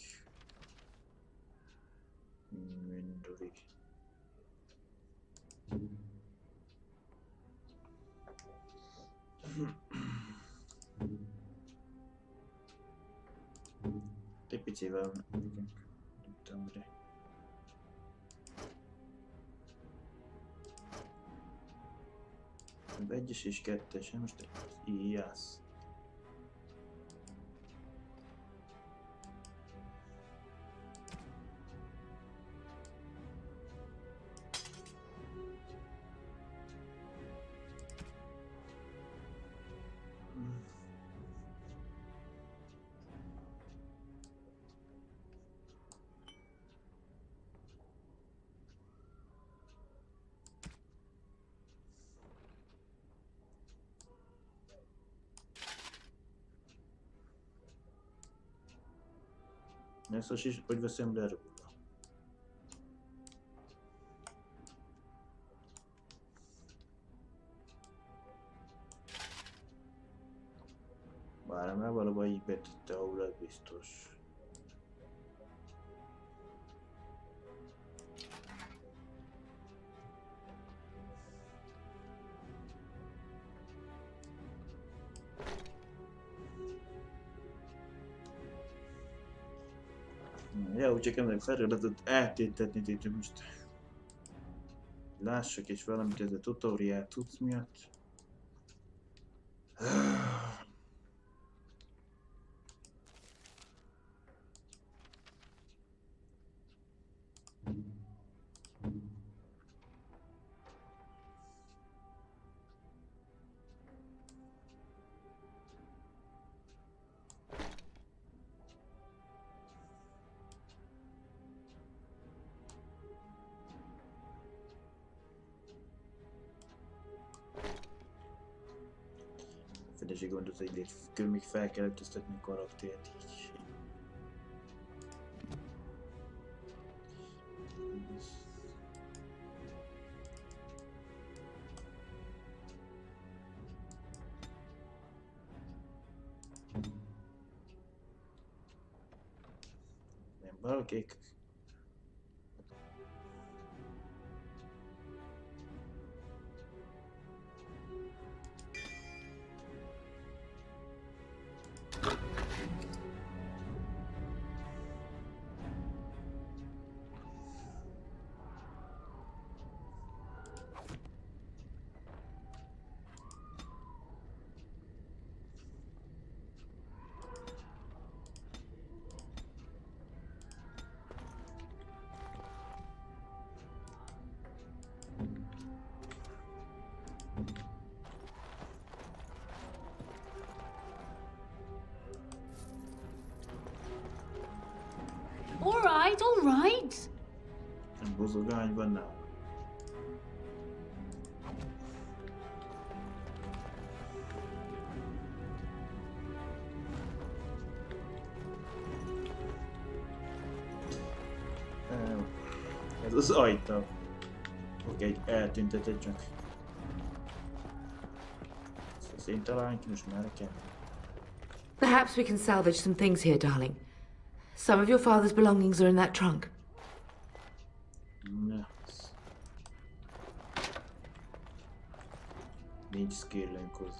Inventory. Egy picivel megyünk. Nem tudom mire. Egyes és kettes, most íjász. Ezt is, hogy veszem le róla. Bár már valóban így betette, ahol ez biztos. Ja, úgy csak ennek feladatot eltétetni itt most. Lássak és valamit ez a tutoriál tudsz miatt. feleség gondot, hogy még fel kell öltöztetni a karaktert így. Nem valakik. All right. Nem buzogányban nem. Ez az ajta. Oké, eltüntetett csak. Ezt én talán ki most már kell. Perhaps we can salvage some things here, darling. Some of your father's belongings are in that trunk. No. Nincs skillünk hozzá.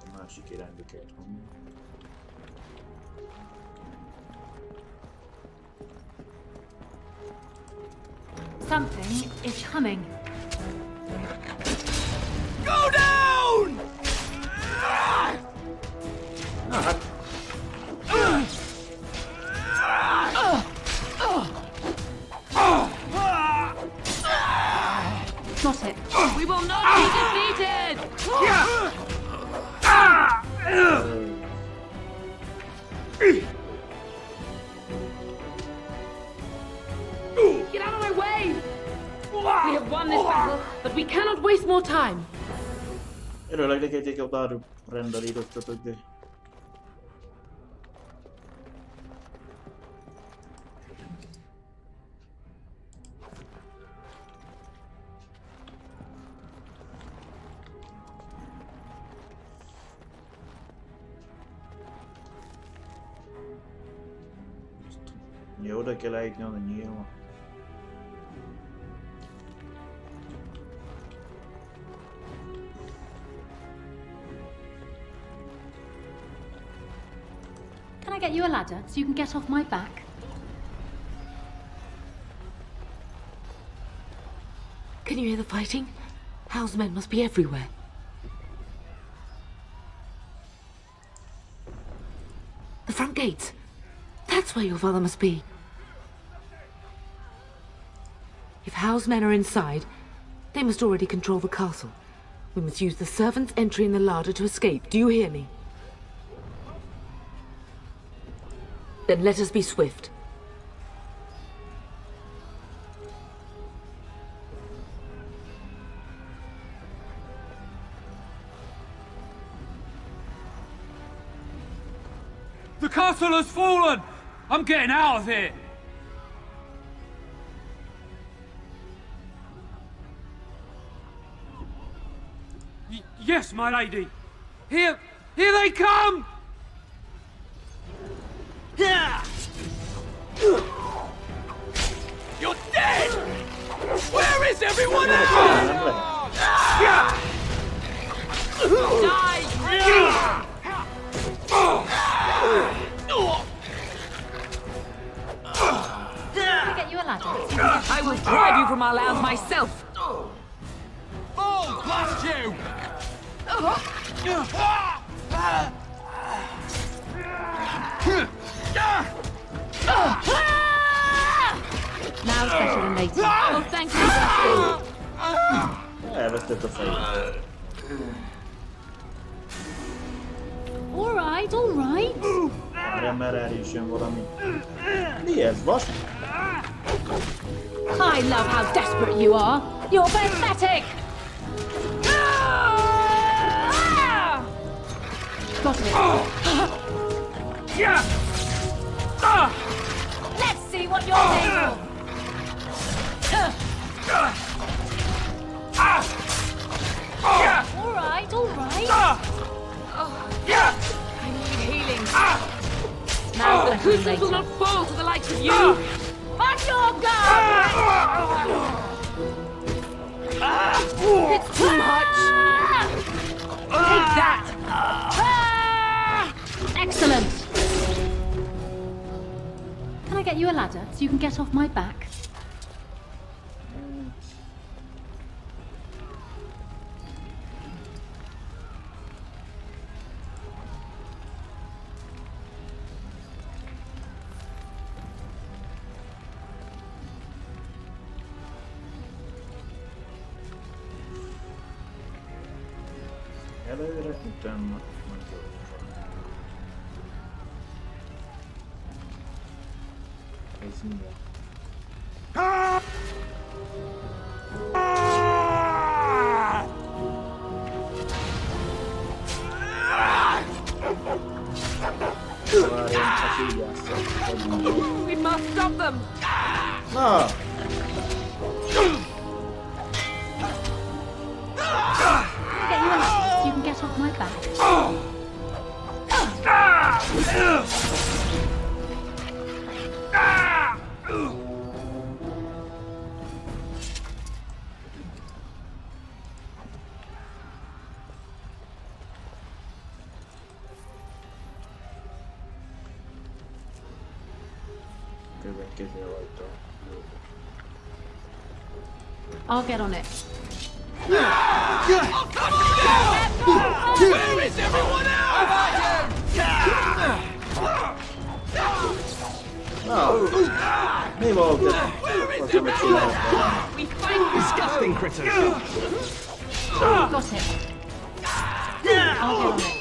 A másik irányba kell menni. Something is coming. Go down! Got it. We will not be defeated! Get out of my way! We have won this battle, but we cannot waste more time. Örülök neked, hogy a rendelíroztatok, de... Jó, oda kell eljutni, onnan nyílva. Can I get you a ladder so you can get off my back? Can you hear the fighting? Hal's men must be everywhere. The front gates. That's where your father must be. If Hal's men are inside, they must already control the castle. We must use the servants' entry in the larder to escape. Do you hear me? Then let us be swift. The castle has fallen! I'm getting out of here! Yes, my lady! Here they come! You're dead! Where is everyone else? Die! Can I get you a ladder? I will drive you from our land myself. Oh, blast you! Now it's better than later. Oh, thank you. Elvesztett a fejét. All right. Erre már elrésem valami. Mi ez, vas? I love how desperate you are. You're pathetic. Got it. Let's see what you're able. All right, all right. I need healing. Now The cushions will not fall to the likes of you. On your guard! It's too much. Take that. Excellent. Can I get you a ladder so you can get off my back? Előre, utána ez minden. We must stop them. Na! Get you a ladder so you can get off my back. Következő rajta. I'll get on it. Oh, come on! Where is everyone else? No! Mi volt ez? We fight Disgusting critters. Got it. I'll get on it.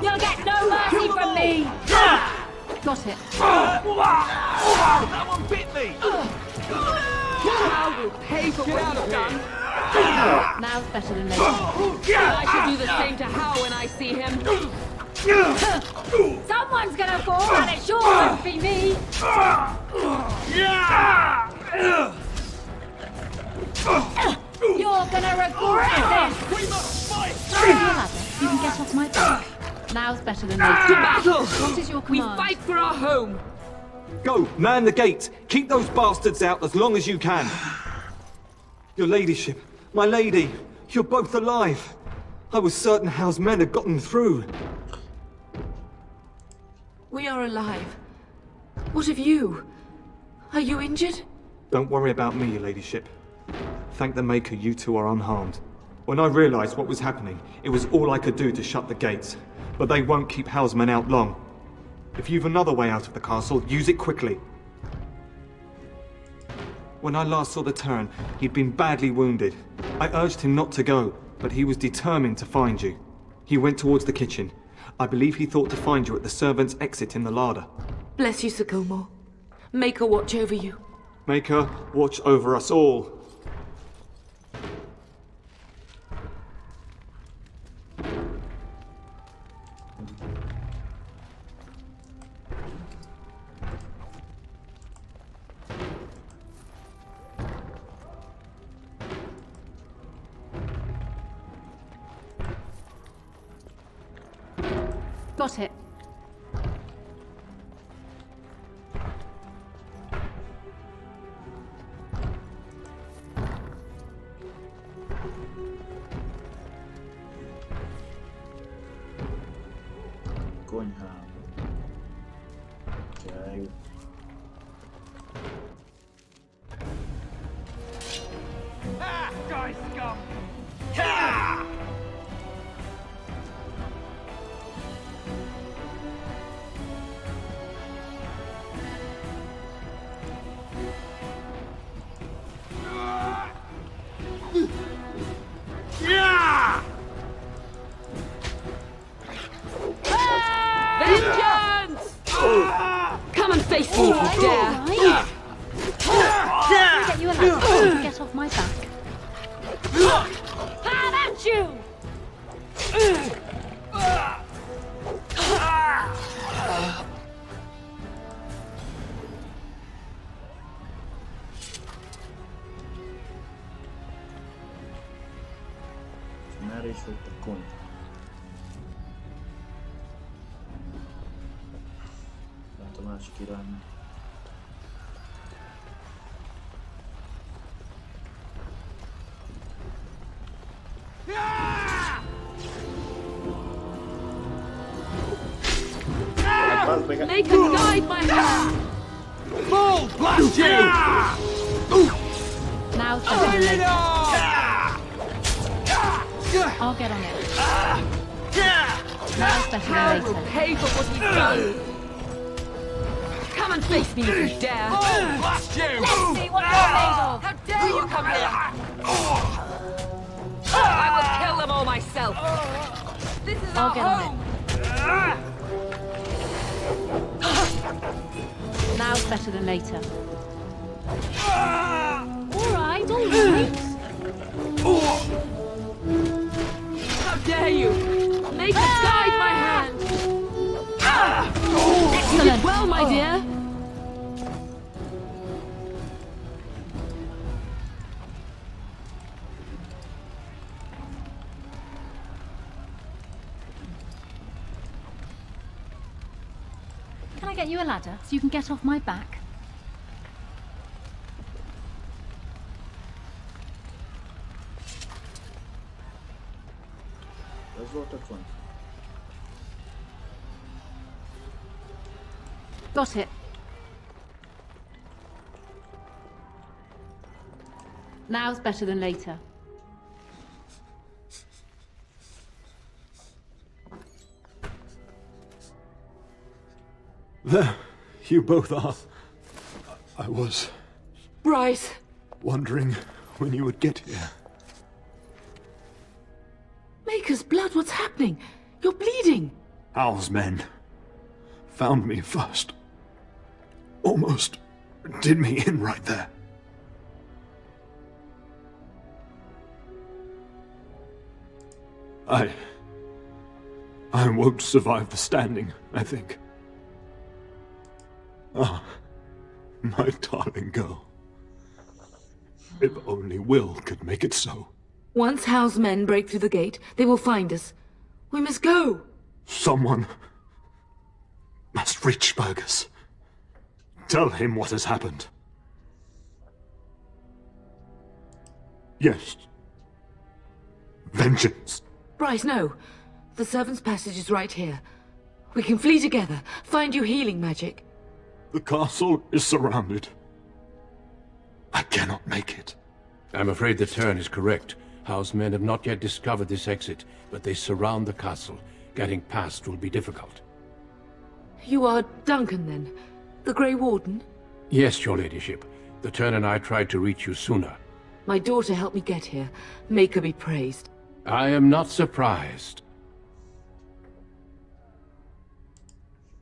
You'll get no mercy from me! Got it. That one bit me! Now we'll pay for what you've done. Now's better than later. I should do the same to Hal when I see him. Someone's gonna fall and it sure won't be me! You're gonna regret this! We must fight! You can get off my back. Now's better than later. To battle! What is your We command? fight for our home. Go, man the gate. Keep those bastards out as long as you can. Your ladyship, my lady, you're both alive. I was certain Hal's men had gotten through. We are alive. What of you? Are you injured? Don't worry about me, your ladyship. Thank the Maker you two are unharmed. When I realized what was happening, it was all I could do to shut the gates. But they won't keep Hal's men out long. If you've another way out of the castle, use it quickly. When I last saw the Turn, he'd been badly wounded. I urged him not to go, but he was determined to find you. He went towards the kitchen. I believe he thought to find you at the servants' exit in the larder. Bless you, Sir Gilmore. Maker watch over you. Maker, watch over us all. Got it. Konyhába. Okay. Ah, die scum! Ha! Vengeance! Már is volt a kont. Lát a másik irányba. Make her guide my hand! Bull, blast you! Now I'll get on it. Now How will pay for what he's done? Come and face me if you dare! Bull, blast you! Let's see what you're made of! How dare you come here! I will kill them all myself! This is I'll our get on home! Now's better than later. Alright, alright. How dare you! Make us guide my hand! You did well, my dear! Can I get you a ladder so you can get off my back? Ez volt a kont. Got it. Now's better than later. There, you both are. I was Bryce! wondering when you would get here. Maker's blood, what's happening? You're bleeding! Hal's men found me first. Almost did me in right there. I won't survive the standing, I think. Ah, my darling girl. If only Will could make it so. Once Hal's men break through the gate, they will find us. We must go! Someone must reach Burgess. Tell him what has happened. Yes. Vengeance. Bryce, no. The servants' passage is right here. We can flee together, find you healing magic. The castle is surrounded. I cannot make it. I'm afraid the turn is correct. Howe's men have not yet discovered this exit, but they surround the castle. Getting past will be difficult. You are Duncan, then? The Grey Warden? Yes, your ladyship. The turn and I tried to reach you sooner. My daughter helped me get here. Make her be praised. I am not surprised.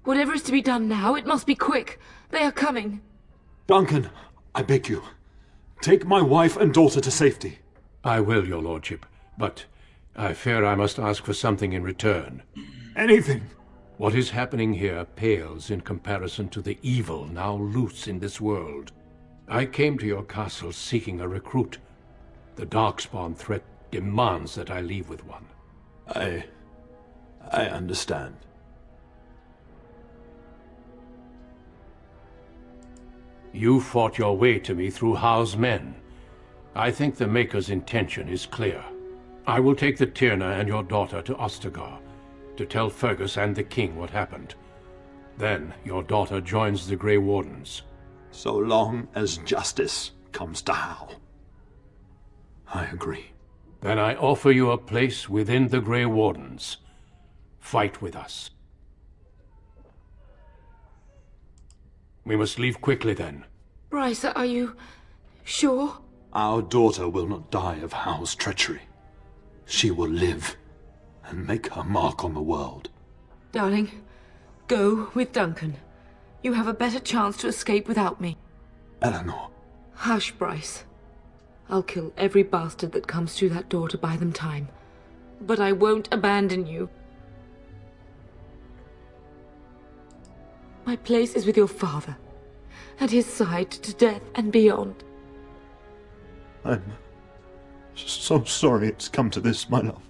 Whatever is to be done now, it must be quick. They are coming. Duncan, I beg you. Take my wife and daughter to safety. I will, your lordship, but I fear I must ask for something in return. Anything. What is happening here pales in comparison to the evil now loose in this world. I came to your castle seeking a recruit. The Darkspawn threat demands that I leave with one. I understand. You fought your way to me through Howe's men. I think the Maker's intention is clear. I will take the Tyrna and your daughter to Ostagar, to tell Fergus and the King what happened. Then your daughter joins the Grey Wardens. So long as justice comes to Howe. I agree. Then I offer you a place within the Grey Wardens. Fight with us. We must leave quickly then. Bryce, are you sure? Our daughter will not die of Howe's treachery. She will live and make her mark on the world. Darling, go with Duncan. You have a better chance to escape without me. Eleanor. Hush, Bryce. I'll kill every bastard that comes through that door to buy them time. But I won't abandon you. My place is with your father, at his side to death and beyond. I'm so sorry it's come to this, my love.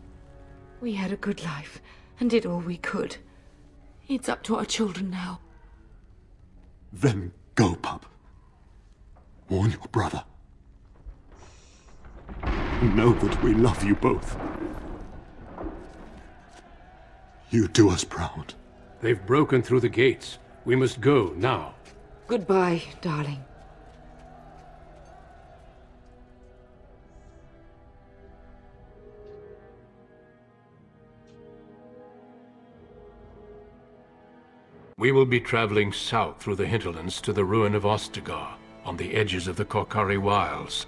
We had a good life and did all we could. It's up to our children now. Then go, pup. Warn your brother. Know that we love you both. You do us proud. They've broken through the gates. We must go now. Goodbye, darling. We will be traveling south through the hinterlands to the ruin of Ostagar, on the edges of the Korkari Wilds.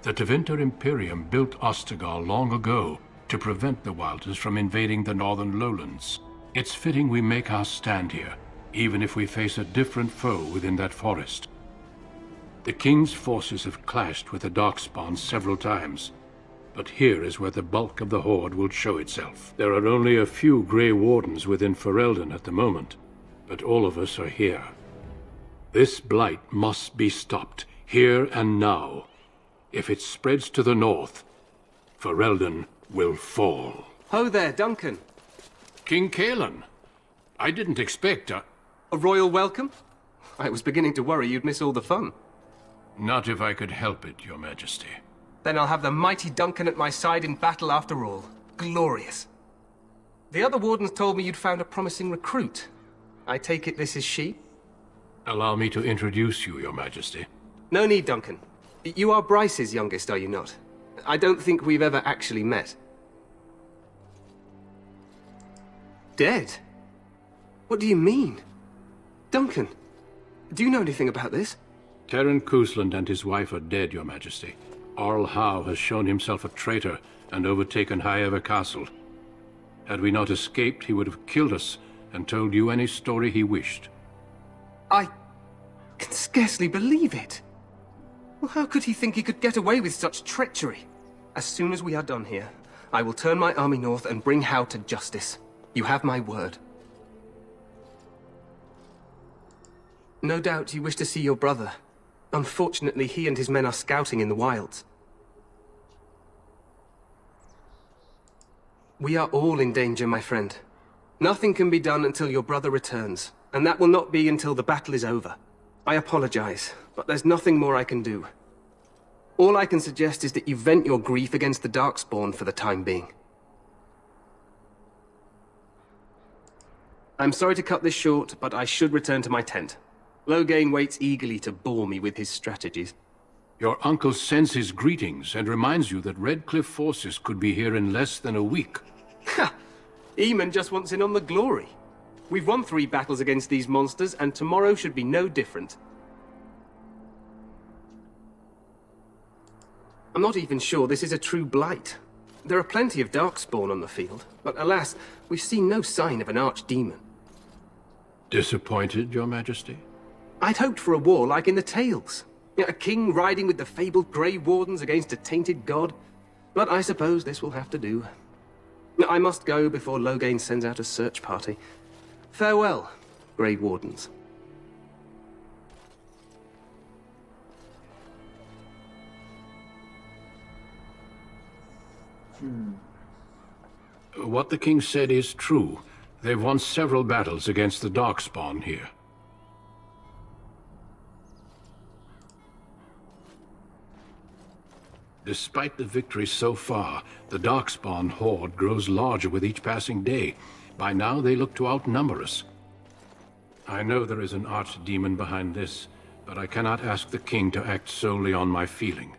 The Tevinter Imperium built Ostagar long ago to prevent the Wilders from invading the northern lowlands. It's fitting we make our stand here, even if we face a different foe within that forest. The King's forces have clashed with the Darkspawn several times, but here is where the bulk of the Horde will show itself. There are only a few Grey Wardens within Ferelden at the moment, but all of us are here. This blight must be stopped, here and now. If it spreads to the north, Ferelden will fall. Ho there, Duncan. King Kaelan. I didn't expect a royal welcome? I was beginning to worry you'd miss all the fun. Not if I could help it, Your Majesty. Then I'll have the mighty Duncan at my side in battle after all. Glorious. The other wardens told me you'd found a promising recruit. I take it this is she? Allow me to introduce you, Your Majesty. No need, Duncan. You are Bryce's youngest, are you not? I don't think we've ever actually met. Dead? What do you mean? Duncan, do you know anything about this? Terran Cousland and his wife are dead, Your Majesty. Arl Howe has shown himself a traitor and overtaken Highever Castle. Had we not escaped, he would have killed us and told you any story he wished. I can scarcely believe it. Well, how could he think he could get away with such treachery? As soon as we are done here, I will turn my army north and bring Howe to justice. You have my word. No doubt you wish to see your brother. Unfortunately, he and his men are scouting in the wilds. We are all in danger, my friend. Nothing can be done until your brother returns, and that will not be until the battle is over. I apologize, but there's nothing more I can do. All I can suggest is that you vent your grief against the Darkspawn for the time being. I'm sorry to cut this short, but I should return to my tent. Loghain waits eagerly to bore me with his strategies. Your uncle sends his greetings and reminds you that Redcliffe forces could be here in less than a week. Ha! Eamon just wants in on the glory. We've won 3 battles against these monsters, and tomorrow should be no different. I'm not even sure this is a true blight. There are plenty of Darkspawn on the field, but alas, we've seen no sign of an archdemon. Disappointed, Your Majesty? I'd hoped for a war like in the tales. A king riding with the fabled Grey Wardens against a tainted god. But I suppose this will have to do. I must go before Loghain sends out a search party. Farewell, Grey Wardens. What the king said is true. They've won several battles against the Darkspawn here. Despite the victory so far, the Darkspawn horde grows larger with each passing day. By now, they look to outnumber us. I know there is an archdemon behind this, but I cannot ask the king to act solely on my feeling.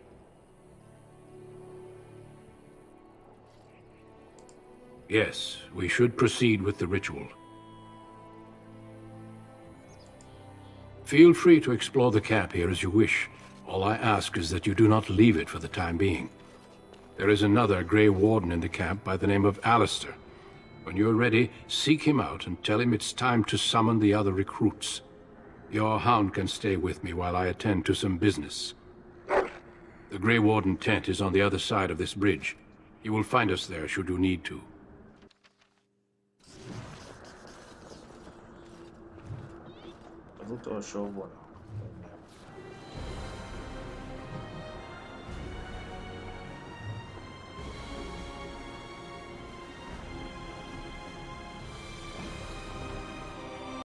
Yes, we should proceed with the ritual. Feel free to explore the camp here as you wish. All I ask is that you do not leave it for the time being. There is another Grey Warden in the camp by the name of Alistair. When you're ready, seek him out and tell him it's time to summon the other recruits. Your hound can stay with me while I attend to some business. The Grey Warden tent is on the other side of this bridge. You will find us there should you need to. Az utolsó vonal.